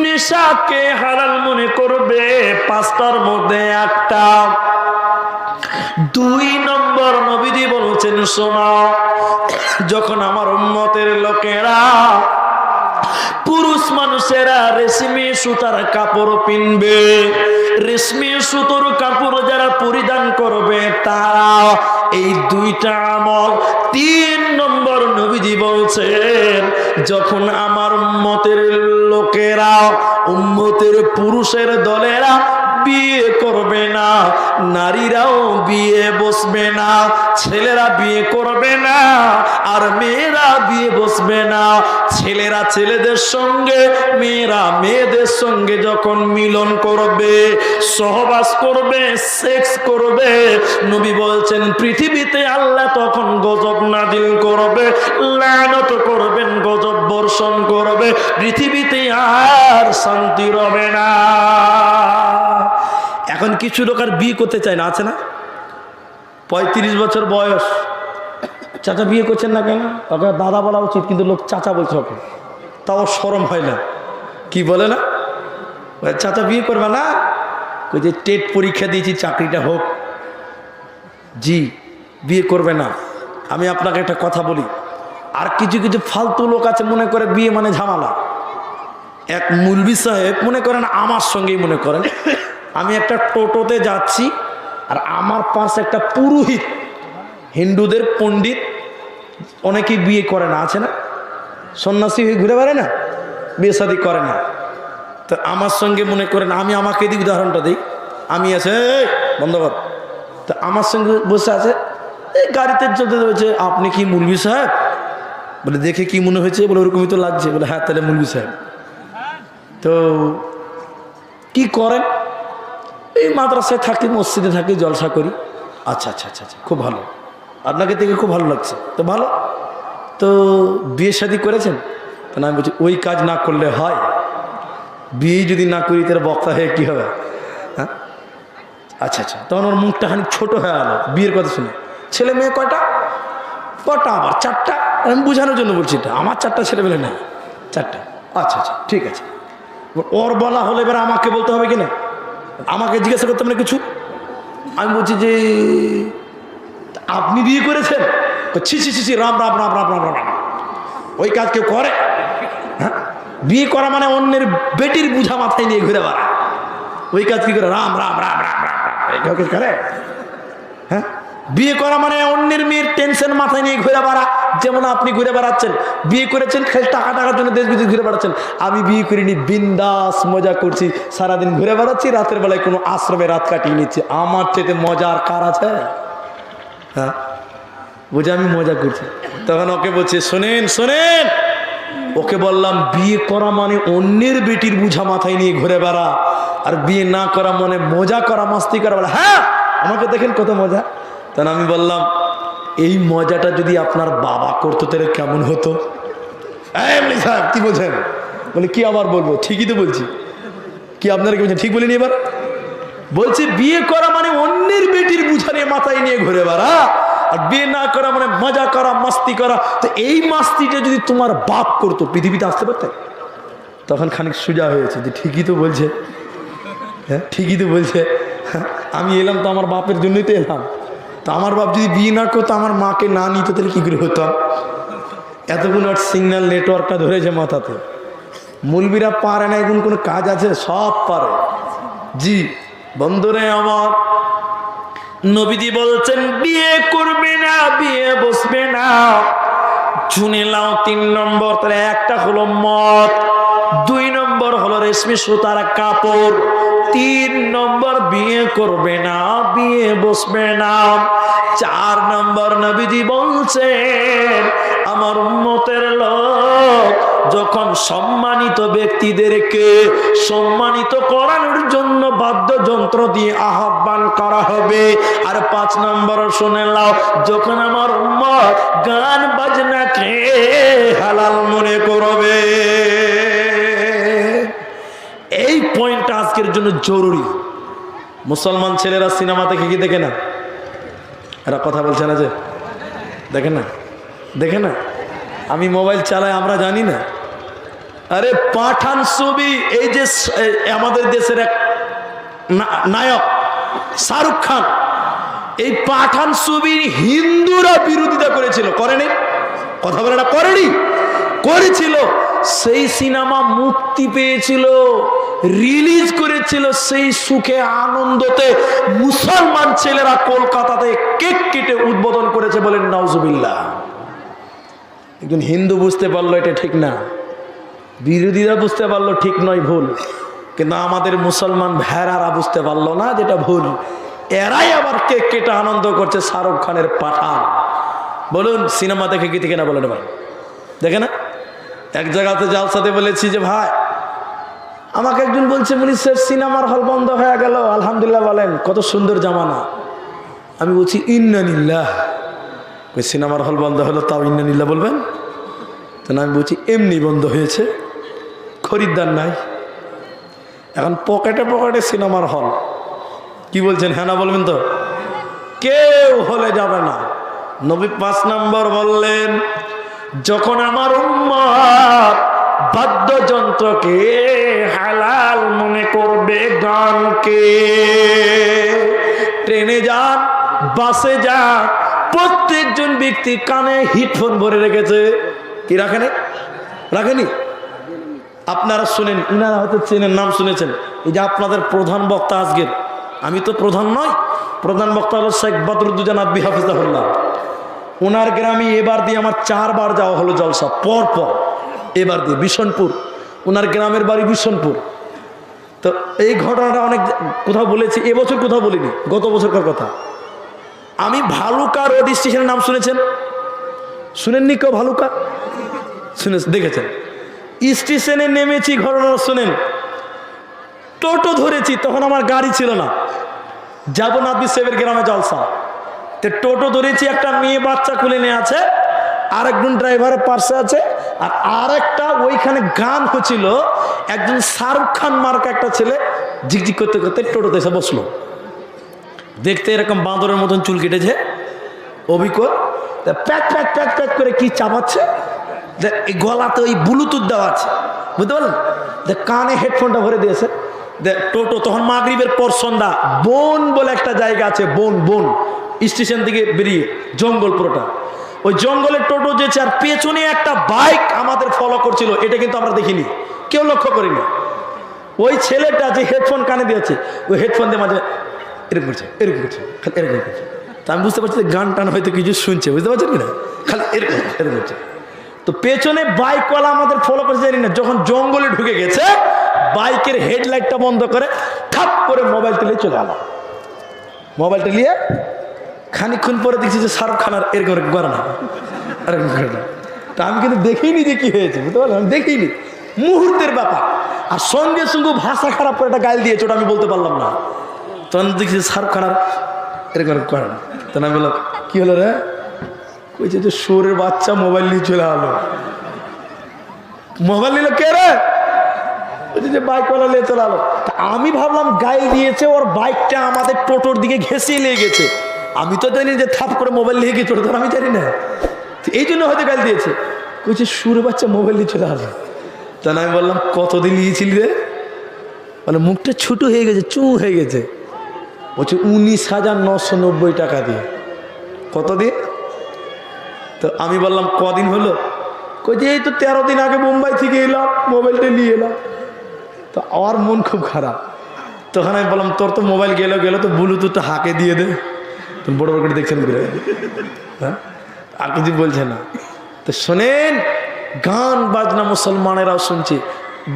নেশাকে হালাল মনে করবে, পাঁচটার মধ্যে একটা। 2 নম্বর নবীজি বলছেন শোনো, যখন আমার উম্মতের লোকেরা পুরুষ মানুষেরা রেশমি সুতার কাপড় পিনবে, রেশমি সুতোর কাপড় যারা পরিধান করবে তারা এই দুইটা আমল। 3 নম্বর নবীজি বলছেন, যখন আমার উম্মতের লোকেরা, উম্মতের পুরুষের দলেরা বিয়ে করবে না, নারীরাও বিয়ে বসবে না, ছেলেরা বিয়ে করবে না আর মেয়েরা বিয়ে বসবে না। ছেলেরা ছেলেদের সঙ্গে, মেয়েরা মেয়েদের সঙ্গে যখন মিলন করবে, সহবাস করবে, সেক্স করবে, নবী বলছেন পৃথিবীতে আল্লাহ তখন গজব নাজিল করবে, লানত করবেন, গজব বর্ষণ করবে, পৃথিবীতে আর শান্তি রবে না। এখন কিছু লোক আর বিয়ে করতে চায় না, আছে না? 35 বছর বয়স, চাচা বিয়ে করছেন না কেন? ওকে দাদা বলা উচিত, কিন্তু লোক চাচা বলছে ওকে, তাও শরম হয় না। কি বলে না, চাচা বিয়ে করবে না, ওই যে টেট পরীক্ষা দিয়েছি চাকরিটা হোক। জি, বিয়ে করবে না। আমি আপনাকে একটা কথা বলি, আর কিছু কিছু ফালতু লোক আছে মনে করে বিয়ে মানে ঝামেলা। এক মুলবি সাহেব মনে করেন আমার সঙ্গেই, মনে করেন আমি একটা টোটোতে যাচ্ছি আর আমার পাশে একটা পুরোহিত, হিন্দুদের পণ্ডিত, অনেকেই বিয়ে করে না, আছে না? সন্ন্যাসী হয়ে ঘুরে বেড়ায় না, বিয়ে শাদী করে না। তো আমার সঙ্গে মনে করেন, আমি আমাকে দিই উদাহরণটা দিই, আমি আছে বন্ধবাদ, তো আমার সঙ্গে বসে আছে, এই গাড়িতে চলতে হয়েছে, আপনি কি মুলবি সাহেব? বলে দেখে কি মনে হয়েছে? বলে ওরকমই তো লাগছে। বলে হ্যাঁ, তাহলে মুলবি সাহেব। তো কি করেন? এই মাদ্রাসায় থাকি, মসজিদে থাকি, জলসা করি। আচ্ছা আচ্ছা আচ্ছা আচ্ছা, খুব ভালো, আপনাকে দেখে খুব ভালো লাগছে। তো ভালো, তো বিয়ে শাদী করেছেন? তো আমি বলছি ওই কাজ না করলে হয়? বিয়ে যদি না করি তাহলে বক্তা হয়ে কী হবে? হ্যাঁ, আচ্ছা আচ্ছা। তখন ওর মুখটা খানিক ছোটো হয়ে গেল বিয়ের কথা শুনে। ছেলে মেয়ে কয়টা? কটা? আবার 4টা। আমি বোঝানোর জন্য বলছি, এটা আমার 4টা ছেলেমেলে নেই, 4টা। আচ্ছা আচ্ছা, ঠিক আছে। ওর বলা হলে এবার আমাকে বলতে হবে কি না? আমাকে জিজ্ঞাসা করতে হবে না কিছু? আমি বলছি যে আপনি বিয়ে করেছেন? ছি ছি ছি ছি, রাম রাম রাম রাম রাম রাম, ওই কাজ কেউ করে? হ্যাঁ, বিয়ে করা মানে অন্যের বেটির বুঝা মাথায় নিয়ে ঘুরে বেড়া, ওই কাজ কি করে? রাম রাম রাম রাম রাম রাম, এই কাজ করে? হ্যাঁ, বিয়ে করা মানে অন্যের মেয়ের টেনশন মাথায় নিয়ে ঘুরে বেড়া। যেমন আপনি ঘুরে বেড়াচ্ছেন, বিয়ে করেছেন, খালি টাকা টাকার জন্য দেশ বিদেশ ঘুরে বেড়াচ্ছেন। আমি বিয়ে করিনি, বিন্দাস মজা করছি, সারাদিন ঘুরে বেড়াচ্ছি, রাতের বেলায় কোনো আশ্রমে রাত কাটিয়ে নিচ্ছি। আমার চেয়ে মজা আর কার আছে? হ্যাঁ, বুঝে আমি মজা করছি। তখন ওকে বলছে শোনেন শোনেন, ওকে বললাম বিয়ে করা মানে অন্যের বেটির বুঝা মাথায় নিয়ে ঘুরে বেড়া, আর বিয়ে না করা মানে মজা করা, মাস্তি করা। বলে হ্যাঁ, আমাকে দেখেন কত মজা। তখন আমি বললাম এই মজাটা যদি আপনার বাবা করতো তাহলে কেমন হতো? এমনি সাহেব কি বলছেন? বলে কি আবার বলবো, ঠিকই তো বলছি। কি আপনারা কি বলছেন? ঠিক বলিনি? এবার বলছে বিয়ে করা মানে অন্যের বেটির বুঝা নিয়ে মাথায় নিয়ে ঘুরে বেড়া, আর বিয়ে না করা মানে মজা করা, মাস্তি করা। তো এই মাস্তিটা যদি তোমার বাপ করতো, পৃথিবীতে আসতে পারতে? তখন খানিক সোজা হয়েছে যে ঠিকই তো বলছে। হ্যাঁ, ঠিকই তো বলছে। আমি এলাম তো আমার বাপের জন্যই তো এলাম। তো আমার বাপ যদি বিয়ে না করতো, আমার মাকে না নিত, তাহলে কী করে হতাম? এতগুলো সিগন্যাল নেটওয়ার্কটা ধরেছে মাথাতে। মুলবিরা পারে না, এখন কোনো কাজ আছে? সব পারে। জি বন্ধুরে আমার, নবীজি বলছেন বিয়ে করবে না, বিয়ে বসবে না। শুনে নাও 3 নম্বর। তাহলে একটা হলো মদ, 2 নম্বর হলো রেশমি সুতার কাপড়, 3 নম্বর বিয়ে করবে না, বিয়ে বসবে না। 4 নম্বর নবীজি বলছেন আমার উম্মতের লোক যখন সম্মানিত ব্যক্তিদেরকে সম্মানিত করানোর জন্য বাদ্যযন্ত্র দিয়ে আহ্বান করা হবে। আর 5 নম্বর শুনে নাও, যখন আমার উম্মত গান বাজনাকে হালাল মনে করবে। এই পয়েন্টটা আজকের জন্য জরুরি। মুসলমান ছেলেরা সিনেমা দেখে কি দেখে না? এরা কথা বলছে না যে দেখে না, দেখে না? আমি মোবাইল চালাই, আমরা জানি না? আরে পাঠান ছবি, এই যে আমাদের দেশের এক নায়ক শাহরুখ খান, এই পাঠান ছবির হিন্দুরা বিরোধিতা করেছিল, করেনি? কথা বলে না, করেনি? করেছিল। সেই সিনেমা মুক্তি পেয়েছিল, রিলিজ করেছিল, সেই সুখে আনন্দতে মুসলমান ছেলেরা কলকাতাতে কেক কেটে উদ্বোধন করেছে, বলেন নাউজুবিল্লাহ। একজন হিন্দু বুঝতে পারলো এটা ঠিক না, বিরোধীরা বুঝতে পারলো ঠিক নয়, ভুল, কিন্তু আমাদের মুসলমান ভেড়ারা বুঝতে পারলো না যেটা ভুল। এরাই আবার কেক কেটে আনন্দ করছে শাহরুখ খানের পাঠান। বলুন সিনেমা দেখে কি থেকে না বলেন ভাই, দেখে না? এক জায়গাতে জালসাতে বলেছি যে ভাই, আমাকে একজন বলছে বলি স্যার সিনেমার হল বন্ধ হয়ে গেল, আলহামদুলিল্লাহ বলেন, কত সুন্দর জামানা। আমি বলছি ইন্নানিল্লাহ। ওই সিনেমার হল বন্ধ হলো তাও ইন্নানিল্লাহ বলবেন? তো আমি বলছি এমনি বন্ধ হয়েছে, খরিদ্দার নাই, এখন পকেটে পকেটে সিনেমার হল। কি বলছেন, হ্যাঁ না বলবেন তো? কেউ হলে যাবে না। নবী 5 নম্বর বললেন, যখন আমার উম্মত বাদ্যযন্ত্রকে হালাল মনে করবে, গানকে, ট্রেনে যান বাসে যান, প্রত্যেকজন ব্যক্তি কানে হেডফোন ভরে রেখেছে। কি রাখেনি? রাখেনি? আপনারা শুনেন, ইনারা হয়তো চেনেন, নাম শুনেছেন, এই যে আপনাদের প্রধান বক্তা আজকের, আমি তো প্রধান নয়, প্রধান বক্তা হলো শেখ বদরুদ্দোজা নদভী হাফিজাহুল্লাহ। ওনার গ্রামে এবার দিয়ে আমার 4 বার যাওয়া হলো জলসা, পর পর এবার দিয়ে বিশনপুর, ওনার গ্রামের বাড়ি বিশনপুর। তো এই ঘটনাটা অনেক কোথাও বলেছি, এবছর কোথাও বলিনি, গত বছরকার কথা। আমি ভালুকা রোড স্টেশনের নাম শুনেছেন? শুনেননি কেউ? ভালুকা শুনে দেখেছেন? স্টেশনে নেমেছি, ঘটনা শুনেন, টোটো ধরেছি, তখন আমার গাড়ি ছিল না, যাবো নাদবি সাহেবের গ্রামে জলসা। তো টোটো ধরেছি, একটা মেয়ে বাচ্চা কুলে নিয়ে আছে, আরেকজন ড্রাইভারের পাশে আছে, আর আরেকটা ওইখানে গান হচ্ছিল, একজন শাহরুখ খান মার্কা একটা ছেলে ঝিকঝিক করতে করতে টোটোতে এসে বসলো। দেখতে এরকম বাঁদরের মতন চুল কেটেছে, অভিজ্ঞ, প্যাক প্যাক প্যাক প্যাক করে কি চাপাচ্ছে, এই গলাতে ওই ব্লুটুথ দেওয়া আছে, বুঝতে পারলেন? কানে হেডফোনটা ভরে দিয়েছে। টোটো তখন মাগরিবের পর সন্ধ্যা, বন বলে একটা জায়গা আছে, বন বন স্টেশন থেকে বেরিয়ে জঙ্গল পুরোটা, ওই জঙ্গলের টোটো যেছে, আর পেছনে একটা বাইক আমাদের ফলো করছিল, এটা কিন্তু আমরা দেখিনি, কেউ লক্ষ্য করিনি। ওই ছেলেটা যে হেডফোন কানে দিয়েছে, ওই হেডফোন দিয়ে মাঝে এরকম করছে, এরকম করছে, খালি এরকম করছে। তা আমি বুঝতে পারছি গান টান হয়তো কিছু শুনছে, বুঝতে পারছেন কিনা, খালি এরকম এরকম করছে। তো পেছনে বাইকওয়ালা আমাদের ফলো করছে জানি না, যখন জঙ্গলে ঢুকে গেছে, বাইকের হেডলাইটটা বন্ধ করে ঠাপ করে মোবাইলটা নিয়ে চলে গেল। মোবাইলটা নিয়ে খানিক্ষণ পরে দেখছি যে শাহরুখ খান আর এরকম করে না, এরকম করে না। তা আমি কিন্তু দেখিনি যে কি হয়েছে, বুঝতে পারলাম, আমি দেখিনি, মুহূর্তের ব্যাপার। আর সঙ্গে সঙ্গে ভাষা খারাপ করে একটা গাল দিয়েছে, ওটা আমি বলতে পারলাম না। তখন দেখছি শাহরুখ খান আর এরকম করে না। তখন আমি বললাম কি হলো রে? কইছে যে সুরের বাচ্চা মোবাইল নিয়ে চলে আলো। মোবাইল নিল কে রে? যে বাইকওয়ালা নিয়ে চলে আলো। তা আমি ভাবলাম গাইল দিয়েছে, ওর বাইকটা আমাদের টোটোর দিকে ঘেঁষিয়ে লেগে গেছে। আমি তো জানি যে থাপ করে মোবাইল নিয়ে গিয়ে টোটো, আমি জানি না, এই জন্য হয়তো গাইল দিয়েছে। কইছে সুরের বাচ্চা মোবাইল নিয়ে চলে আলো। তখন আমি বললাম কতদিন নিয়েছিলি রে? মানে মুখটা ছোট হয়ে গেছে, চু হয়ে গেছে। বলছে 19,990 টাকা দিয়ে। কত দিয়ে? তো আমি বললাম কদিন হলো? কইছে এই তো 13 দিন আগে মুম্বাই থেকে এলাম, মোবাইলটা নিয়ে এলাম। তো আমার মন খুব খারাপ। তখন আমি বললাম তোর তো মোবাইল গেল তো ব্লুটুথটা হাঁকে দিয়ে দে। তুমি বড় বড় করে দেখছেন, হ্যাঁ, আর কিছু বলছে না। তো শোনেন, গান বাজনা মুসলমানেরাও শুনছে।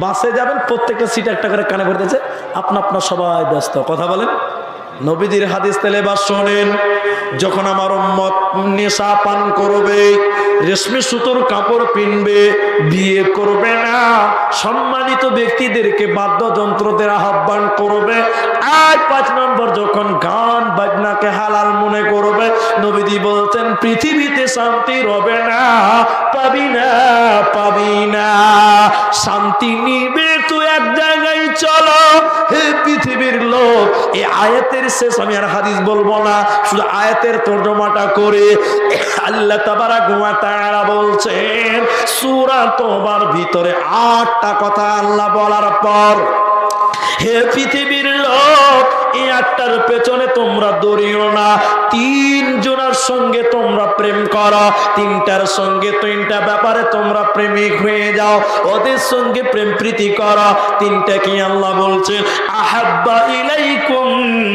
বাসে যাবেন, প্রত্যেকটা সিট একটা করে কানে ভরতেছে, আপনা আপনা সবাই ব্যস্ত। কথা বলেন, নবীজির হাদিস তেলে বা শোনেন, যখন আমার উম্মত নেশা পান করবে, রেশমি সুতোর কাপড় পিনবে, বিয়ে করবে না, সম্মানিত ব্যক্তিদেরকে বাদ্যযন্ত্রদের আহ্বান করবে, আর 5 নম্বর যখন গান বাজনাকে হালাল মনে করবে, নবীজি বলতেন পৃথিবীতে শান্তি রবে না, পাবি না, পাবি না। শান্তি নিবে তুই এক জায়গায় চলো, হে পৃথিবীর লোক। এই আয়াতের শেষ আমি আর হাদিস বলবো না, শুধু আয়াতের তর্জমাটা করে আল্লাহ তাবারাক ওয়া তাআলা বলছেন সূরা তওবার ভিতরে 8টা কথা আল্লাহ বলার পর হে পৃথিবীর লোক, এই আটটার পেছনে তোমরা দৌড়িও না। 3 জনের সঙ্গে তোমরা প্রেম করো, 3টার সঙ্গে 3টা ব্যাপারে তোমরা প্রেমিক হয়ে যাও, ওদের সঙ্গে প্রেম প্রীতি করো। 3টা কি আল্লাহ বলছেন? আহাব্বা ইলাইকুম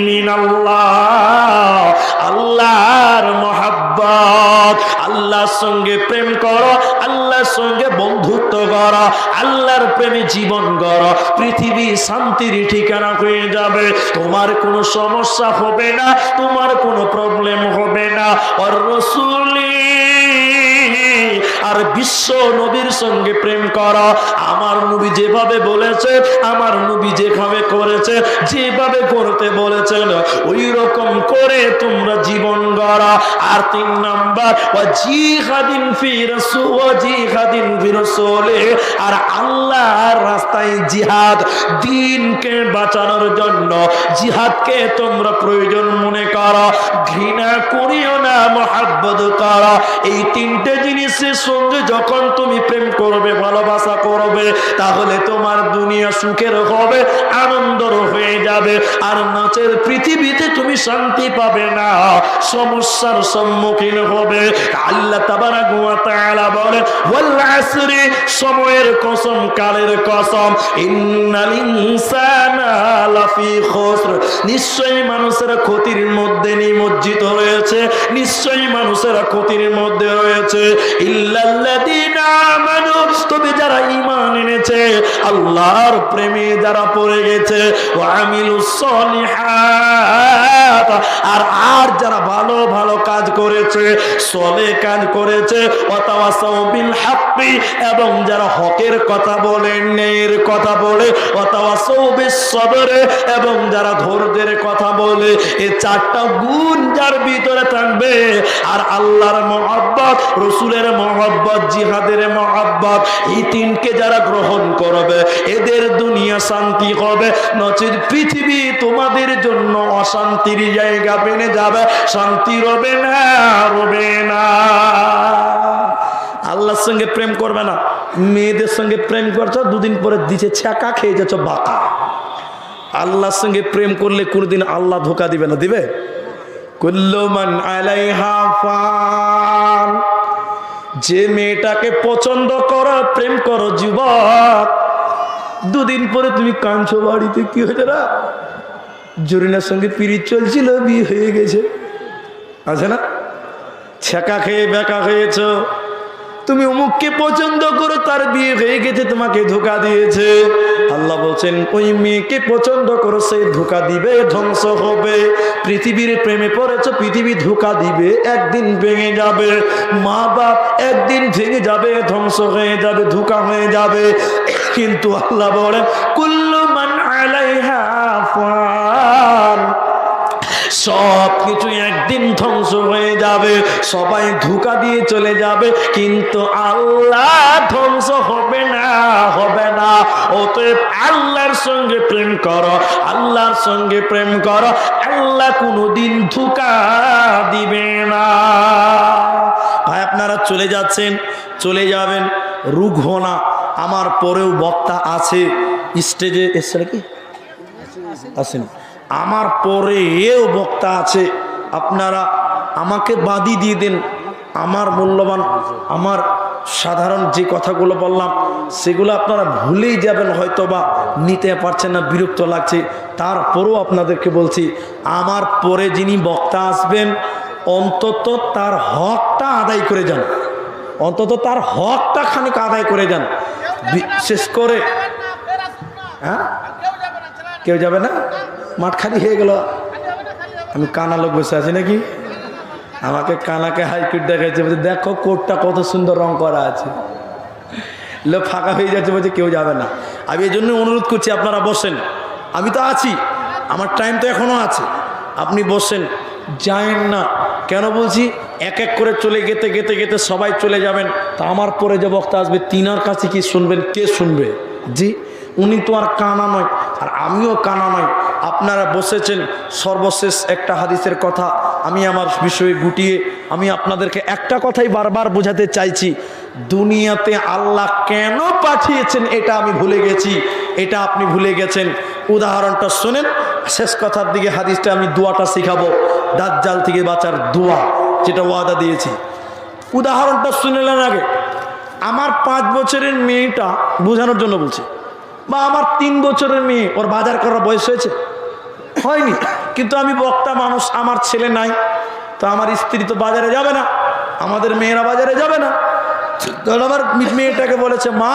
মিনাল্লাহ, আল্লাহর মহব্বত, আল্লাহর সঙ্গে প্রেম করো, আল্লাহর সঙ্গে বন্ধুত্ব করো, আল্লাহর প্রেমে জীবন গড়ো, পৃথিবী শান্তির ঠিকানা হয়ে যাবে। তোমার কোনো সমস্যা হবে না, তোমার কোনো প্রবলেম হবে না। আর রাসূলি আর বিশ্ব নবীর সঙ্গে প্রেম করো। আমার নবী যেভাবে বলেছে, আমার নবী যেভাবে করেছে, যেভাবে করতে বলেছেন, ওই রকম করে তোমরা জীবন গড়া। আর 3 নাম্বার, জিহাদিন ফি রাসূলি, আর আল্লাহর রাস্তায় জিহাদ, দ্বীনকে বাঁচানোর জন্য জিহাদকে তোমরা প্রয়োজন মনে করো, ঘৃণা করিও না, মহব্বত করো। এই 3টে জিনিসের সঙ্গে যখন তুমি প্রেম করবে, ভালোবাসা করবে, তাহলে তোমার দুনিয়া সুখের হবে, আনন্দর হয়ে যাবে। আর নাচের পৃথিবীতে তুমি শান্তি পাবে না, সমস্যার সম্মুখীন হবে। আল্লাহ তাবারাক ওয়া তাআলা বলে, ওয়াল আসরি, সময়ের কসম, কালের কসম, ইন্নাল ইনসানা লাফি খুসর, নিশ্চয়ই মানুষেরা ক্ষতির মধ্যে নিমজ্জিত রয়েছে, নিশ্চয়ই মানুষেরা ক্ষতির মধ্যে রয়েছে। ইল্লাল্লাযীনা আমানু, তবে যারা ঈমান এনেছে, আল্লাহর প্রেমে যারা পড়ে গেছে, ওয়া আমিলুস সলিহাত, আর যারা ভালো ভালো কাজ করেছে, সলে কাজ করেছে, ওয়া তাওয়াসাউ বিল হাক্কি, এবং যারা হকের কথা বলে, ন্যায়ের কথা বলে, ওয়া তাওয়াসাউ বিস সবর, এবং যারা ধৈর্যের কথা বলে, এই 4টা গুণ যার ভিতরে থাকবে, আর আল্লাহর মহব্বত, রাসূলের মহব্বত, জিহাদের মহব্বত, এই 3কে যারা গ্রহণ করবে, এদের দুনিয়া শান্তি হবে, নচেত পৃথিবী তোমাদের জন্য অশান্তির জায়গা বেনে যাবে, শান্তি রবে না, রবে না। আল্লাহর সঙ্গে প্রেম করবে না, মেয়েদের সঙ্গে প্রেম করছো, 2 দিন পরে দিচ্ছে ছ্যাঁকা, খেয়ে যাচ্ছ বাঁকা। আল্লাহর সঙ্গে প্রেম করলে কোনদিন আল্লাহ ধোকা দিবে না, দিবে? কুল্লু মান আলাইহা ফান, যে মেয়েটাকে পছন্দ করো, প্রেম করো যুবক, 2 দিন পরে তুমি কাঁদছো বাড়িতে, কি হয়েছে না? জরিনার সঙ্গে পিরিত চলছিল, বিয়ে হয়ে গেছে, আছে না? ছ্যাঁকা খেয়ে বেকা হয়েছো। তুমি অমুককে পছন্দ করো, তার বিয়ে হয়ে গেছে, তোমাকে ধোঁকা দিয়েছে। আল্লাহ বলছেন, ওই মেয়েকে পছন্দ করো, সে ধোঁকা দিবে, ধ্বংস হবে। পৃথিবীর প্রেমে পড়েছো, পৃথিবী ধোঁকা দিবে, একদিন ভেঙে যাবে। মা বাপ একদিন ভেঙে যাবে, ধ্বংস হয়ে যাবে, ধোঁকা হয়ে যাবে। কিন্তু আল্লাহ বলেন, কুল্লু মান আলাইহা ফান, সব কিছু একদিন ধ্বংস হয়ে যাবে, সবাই ধোঁকা দিয়ে চলে যাবে, কিন্তু আল্লাহ ধ্বংস হবে না, হবে না। অতএব আল্লাহর সঙ্গে প্রেম করো, আল্লাহর সঙ্গে প্রেম করো, আল্লাহ কোনোদিন ধোঁকা দিবে না। ভাই, আপনারা চলে যাচ্ছেন, চলে যাবেন, রুঘো না। আমার পরেও বক্তা আছে স্টেজে, এসছে নাকি? আসেন। আমার পরেও বক্তা আছে, আপনারা আমাকে বাদি দিয়ে দেন। আমার মূল্যবান, আমার সাধারণ যে কথাগুলো বললাম, সেগুলো আপনারা ভুলেই যাবেন, হয়তো বা নিতে পারছেন না, বিরক্ত লাগছে। তারপরেও আপনাদেরকে বলছি, আমার পরে যিনি বক্তা আসবেন, অন্তত তার হকটা আদায় করে যান, অন্তত তার হকটা খানিক আদায় করে যান। বিশেষ করে, হ্যাঁ, কেউ যাবে না? মাঠ খালি হয়ে গেল। আমি কানা লোক বসে আছি নাকি? আমাকে কানাকে হাইকোর্ট দেখাচ্ছে, বলছে দেখো কোর্টটা কত সুন্দর রং করা আছে। লোক ফাঁকা হয়ে যাচ্ছে, বলছে কেউ যাবে না। আমি এই জন্য অনুরোধ করছি, আপনারা বসেন, আমি তো আছি, আমার টাইম তো এখনো আছে, আপনি বসেন, যায়েন না। কেন বলছি? এক এক করে চলে গেতে গেতে গেতে সবাই চলে যাবেন, তা আমার পরে যে বক্তা আসবে, তিনার কাছে কি শুনবেন? কে শুনবে? জি, উনি তো আর কানা নয়, আর আমিও কানা নয়। আপনারা বসেছেন, সর্বশেষ একটা হাদিসের কথা আমি আমার বিষয়ে গুটিয়ে আমি আপনাদেরকে একটা কথাই বারবার বোঝাতে চাইছি। দুনিয়াতে আল্লাহ কেন পাঠিয়েছেন এটা আমি ভুলে গেছি, এটা আপনি ভুলে গেছেন। উদাহরণটা শোনেন। শেষ কথার দিকে হাদিসটা আমি দোয়াটা শিখাবো, দাজ্জাল থেকে বাঁচার দোয়া, যেটা ওয়াদা দিয়েছি। উদাহরণটা শুনলেন আগে। আমার 5 বছরের মেয়েটা, বোঝানোর জন্য বলছি, বা আমার 3 বছরের মেয়ে, ওর বাজার করার বয়স হয়েছে? হয়নি। কিন্তু আমি বক্তা মানুষ, আমার ছেলে নাই, তো আমার স্ত্রী তো বাজারে যাবে না, আমাদের মেয়েরা বাজারে যাবে না। তখন আমার মেয়েটাকে বলেছে, মা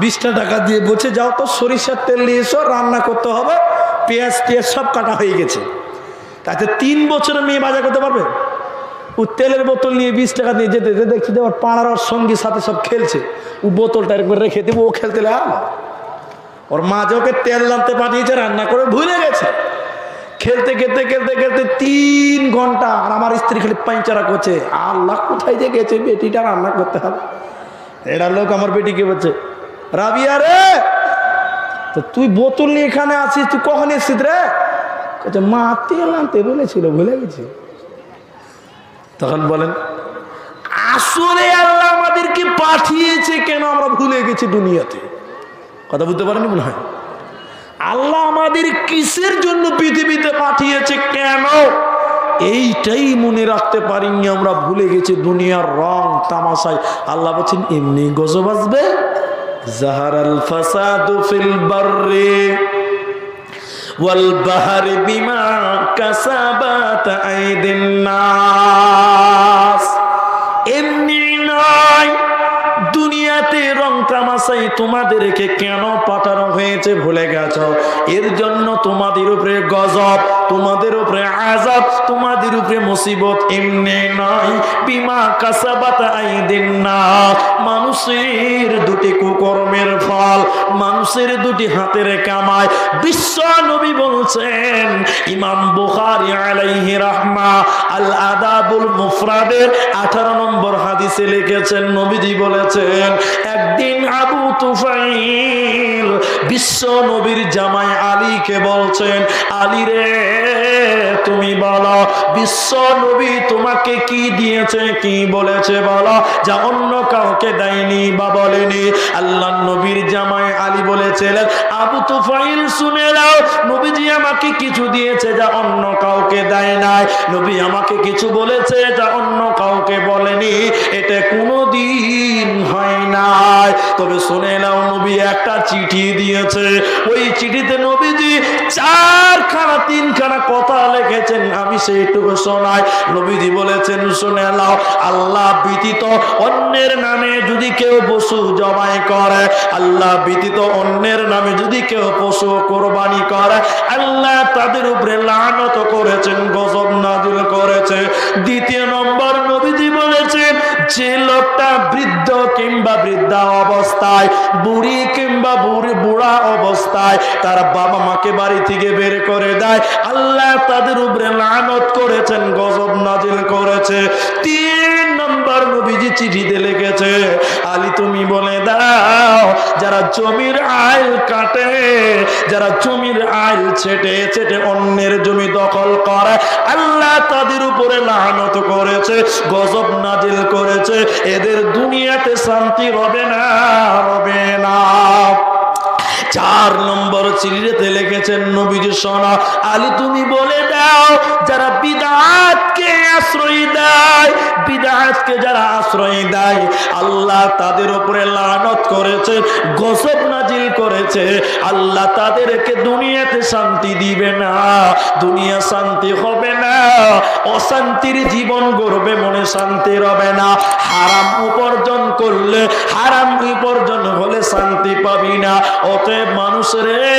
20টা টাকা দিয়ে বসে যাও তো, সরিষার তেল নিয়ে এসো, রান্না করতে হবে, পেঁয়াজ টিয়াজ সব কাটা হয়ে গেছে। তাতে 3 বছরের মেয়ে বাজার করতে পারবে? ও তেলের বোতল নিয়ে 20 টাকা দিয়ে যেতে যেতে দেখছি যে ওর পাড়ার ওর সঙ্গী সাথে সব খেলছে, ও বোতলটা একবার রেখে দেবো, ও খেলতে লাগলো। ওর মা যে ওকে তেল আনতে পাঠিয়েছে, রান্না করে ভুলে গেছে। খেলতে খেলতে খেলতে খেলতে 3 ঘন্টা, আর আমার স্ত্রী খালি পাইচারা করছে, আল্লাহ কোথায় যে গেছে, বেটিটা রান্না করতে হবে। এটা লোক আমার বেটিকে বলছে, রাবিয়া রে, তো তুই বোতল নিয়ে এখানে আছিস, তুই কখন এসছিস রে? বলছে, মা তেল আনতে বলেছিল, ভুলে গেছি। তখন বলেন, আসলে আল্লাহ আমাদেরকে পাঠিয়েছে কেন আমরা ভুলে গেছি দুনিয়াতে? কথা বুঝতে পারেনি মনে হয়? আল্লাহ আমাদের কিসের জন্য পৃথিবীতে পাঠিয়েছে, কেন, এইটাই মনে রাখতে পারিনি আমরা, ভুলে গেছি দুনিয়ার রং তামাশায়। আল্লাহ বলছেন এমনি গজব আসবে। জাহারাল ফাসাদু ফিল বাররি ওয়াল বাহরি বিমা কাসাবাত আইদিন নাস। এমনি নয়, দুনিয়াতে রং তামাশাই তোমাদেরকে কেন পাঠানো হয়েছে ভুলে গেছো। এর জন্য তোমাদের উপরে গজব, তোমাদের উপরে আযাব, তোমাদের উপরে মুসিবত। এমনি নয়, বিমা কাসাবাত আইদিন নাস, মানুষের দুটি কুকর্মের ফল, মানুষের দুটি হাতের কামাই। বিশ্ব নবী বলছেন, ইমাম বুখারী আলাইহি রাহমা আল আদাবুল মুফরাদের 18 নম্বর হাদিসে লিখেছেন, নবীজি বলেছেন, একদিন আবু তুফাইল বিশ্ব নবীর জামাই আলীকে বলছেন, আলী রে, তুমি বলো বিশ্ব নবী তোমাকে কি দিয়েছে, কি বলেছে বলো, যা অন্য কাউকে দেয়নি বা বলেনি। আল্লাহ নবীর জামাই আলী বলেছিলেন, আবু তুফাইল শুনে নাও, নবীজি আমাকে কিছু দিয়েছে যা অন্য কাউকে দেয় নাই, নবী আমাকে কিছু বলেছে যা অন্য কাউকে বলেনি, এটা কোনোদিন হয় নাই। তবে শুনে নাও, নবী একটা চিঠি দিয়েছে, ওই চিঠিতে নবীজি 3খানা কথা লিখেছেন, আমি সেইটুকু শোনাই। নবীজি বলেছেন, শুনে নাও, আল্লাহ ব্যতীত অন্যের নামে যদি কেউ পশু জবাই করে, আল্লাহ ব্যতীত অন্যের নামে যদি কেউ পশু কোরবানি করে, আল্লাহ তাদের উপরে লানত করেছেন, গজব নাযিল করেছে। 2 নম্বর, নবীজি বলেছেন, যে লোকটা বৃদ্ধ কিংবা বৃদ্ধা অবস্থায়, বুড়ি কিংবা বুড়া অবস্থায় তার বাবা মাকে বাড়ি থেকে বের করে দেয়, আল্লাহ তাদের উপরে লানত করেছেন, গজব নাযিল করেছে। 3 নম্বর, নবীজি চিঠিতে লিখেছে, আলী তুমি বলে দাও, যারা জমির আইল কাটে, যারা জমির আইল ছেটে ছেটে অন্যের জমি দখল করে, আল্লাহ তাদের উপরে লানত করেছে, গজব নাযিল করেছে, এদের দুনিয়াতে শান্তি হবে না, হবে না। 4 নম্বর চিঠিতে লিখেছেন, নবীজি শোনো, আলী তুমি বলে দাও, যারা বিদআতকে আশ্রয় দেয়, বিদআতকে যারা আশ্রয় দেয়, আল্লাহ তাদের উপরে লানত করেছে, গজব নাযিল করেছে, আল্লাহ তাদেরকে দুনিয়াতে শান্তি দিবে না, দুনিয়া শান্তি হবে না, অশান্তির জীবন গড়বে, মনে শান্তি হবে না। হারাম উপার্জন করলে, হারাম উপার্জন হলে শান্তি পাবি না। অতএব মানুষ রে,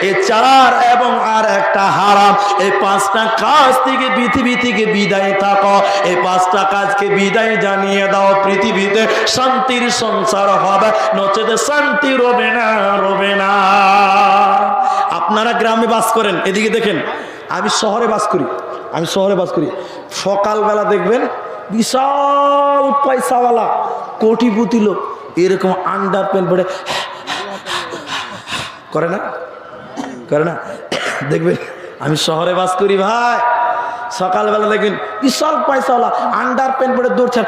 এই 4 এবং আর একটা হারাম, এই 5টা কাজ থেকে পৃথিবী থেকে বিদায় থাকো, এই 5টা কাজকে বিদায় জানিয়ে দাও, পৃথিবীতে শান্তির সংসার হবে, নচেত শান্তি রবে না, রবে না। আপনারা গ্রামে বাস করেন, এদিকে দেখেন, আমি শহরে বাস করি, আমি শহরে বাস করি। সকালবেলা দেখবেন বিশাল পয়সাওয়ালা কোটিপতি লোক এরকম আন্ডার প্যান্ট পরে করে না, করে না, দেখবেন। আমি শহরে বাস করি ভাই, সকালবেলা দেখবেন বিশাল পয়সাওয়ালা আন্ডার প্যান্ট পরে দৌড়ছেন,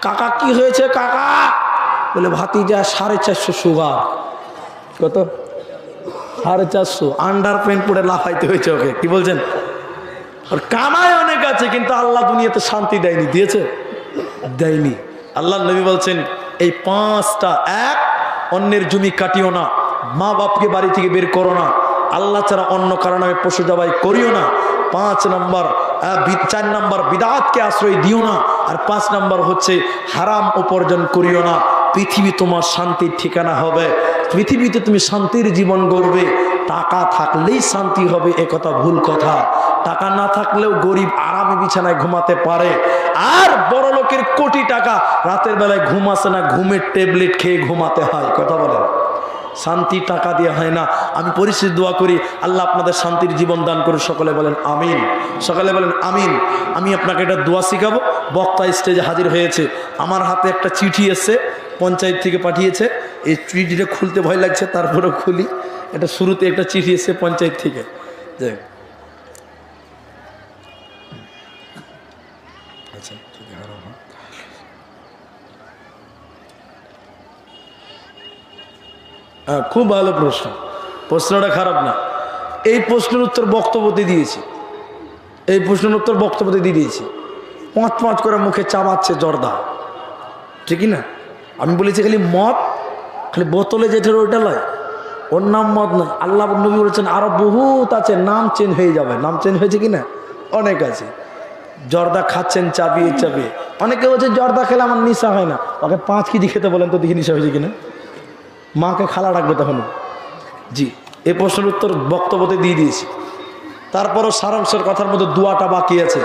কাকা কি হয়েছে কাকা, বলে ভাতিজা 450 সুগার। কত? 450 আন্ডার প্যান্ট পরে লাফাইতে হয়েছে ওকে, কি বলছেন? আর কামাই অনেক আছে, কিন্তু আল্লাহ দুনিয়াতে শান্তি দেয়নি। দিয়েছে? দেয়নি। আল্লাহ নবী বলছেন এই 5টা: 1, অন্যের জমি কাটিও না, মা বাপকে বাড়ি থেকে বের করো না, আল্লাহ ছাড়া অন্য কারো নামে পশু জবাই করিও না, 4 নম্বর বিদআতকে আশ্রয় দিও না, আর 5 নম্বর হচ্ছে হারাম উপার্জন করিও না। পৃথিবী তোমার শান্তির ঠিকানা হবে, পৃথিবীতে তুমি শান্তির জীবন গড়বে। টাকা থাকলেই শান্তি হবে এ কথা ভুল কথা। টাকা না থাকলেও গরিব আরামে বিছানায় ঘুমাতে পারে, আর বড় লোকের কোটি টাকা, রাতের বেলায় ঘুম আসে না, ঘুমের ট্যাবলেট খেয়ে ঘুমাতে হয়। কথা বলেন, শান্তি টাকা দিয়ে হয় না। আমি পরিস্থিতি দোয়া করি আল্লাহ আপনাদের শান্তির জীবন দান করে। সকলে বলেন আমিন, সকলে বলেন আমিন। আমি আপনাকে একটা দোয়া শিখাবো। বক্তা স্টেজে হাজির হয়েছে। আমার হাতে একটা চিঠি এসছে, পঞ্চায়েত থেকে পাঠিয়েছে। এই চিঠিটা খুলতে ভয় লাগছে, তারপরেও খুলি। এটা শুরুতে একটা চিঠি এসছে পঞ্চায়েত থেকে। দেখ, আচ্ছা, হ্যাঁ, খুব ভালো প্রশ্ন। প্রশ্নটা খারাপ না। এই প্রশ্নের উত্তর বক্তব্যতে দিয়েছি, এই প্রশ্নের উত্তর বক্তব্যতে দিয়ে দিয়েছি। 5 করে মুখে চাবাচ্ছে জর্দা, ঠিকই না? আমি বলেছি খালি মদ, খালি বোতলে যেটা ওইটা লয়, ওর নাম মদ নয়। আল্লাহ নবী বলেছেন আরো বহুত আছে, নাম চেঞ্জ হয়ে যাবে। নাম চেঞ্জ হয়েছে কি না? অনেক আছে। জর্দা খাচ্ছেন চাবিয়ে চাবিয়ে। অনেকে বলছে জর্দা খেলে আমার নেশা হয় না। ওকে 5 কেজি খেতে বলেন তো দেখি নেশা হয়েছে কিনা। মাকে খালা রাখবে তখন। জি, এই প্রশ্নের উত্তর বক্তব্যতে দিয়ে দিয়েছি। তারপরও সারাংশের কথার মধ্যে দোয়াটা বাকি আছে।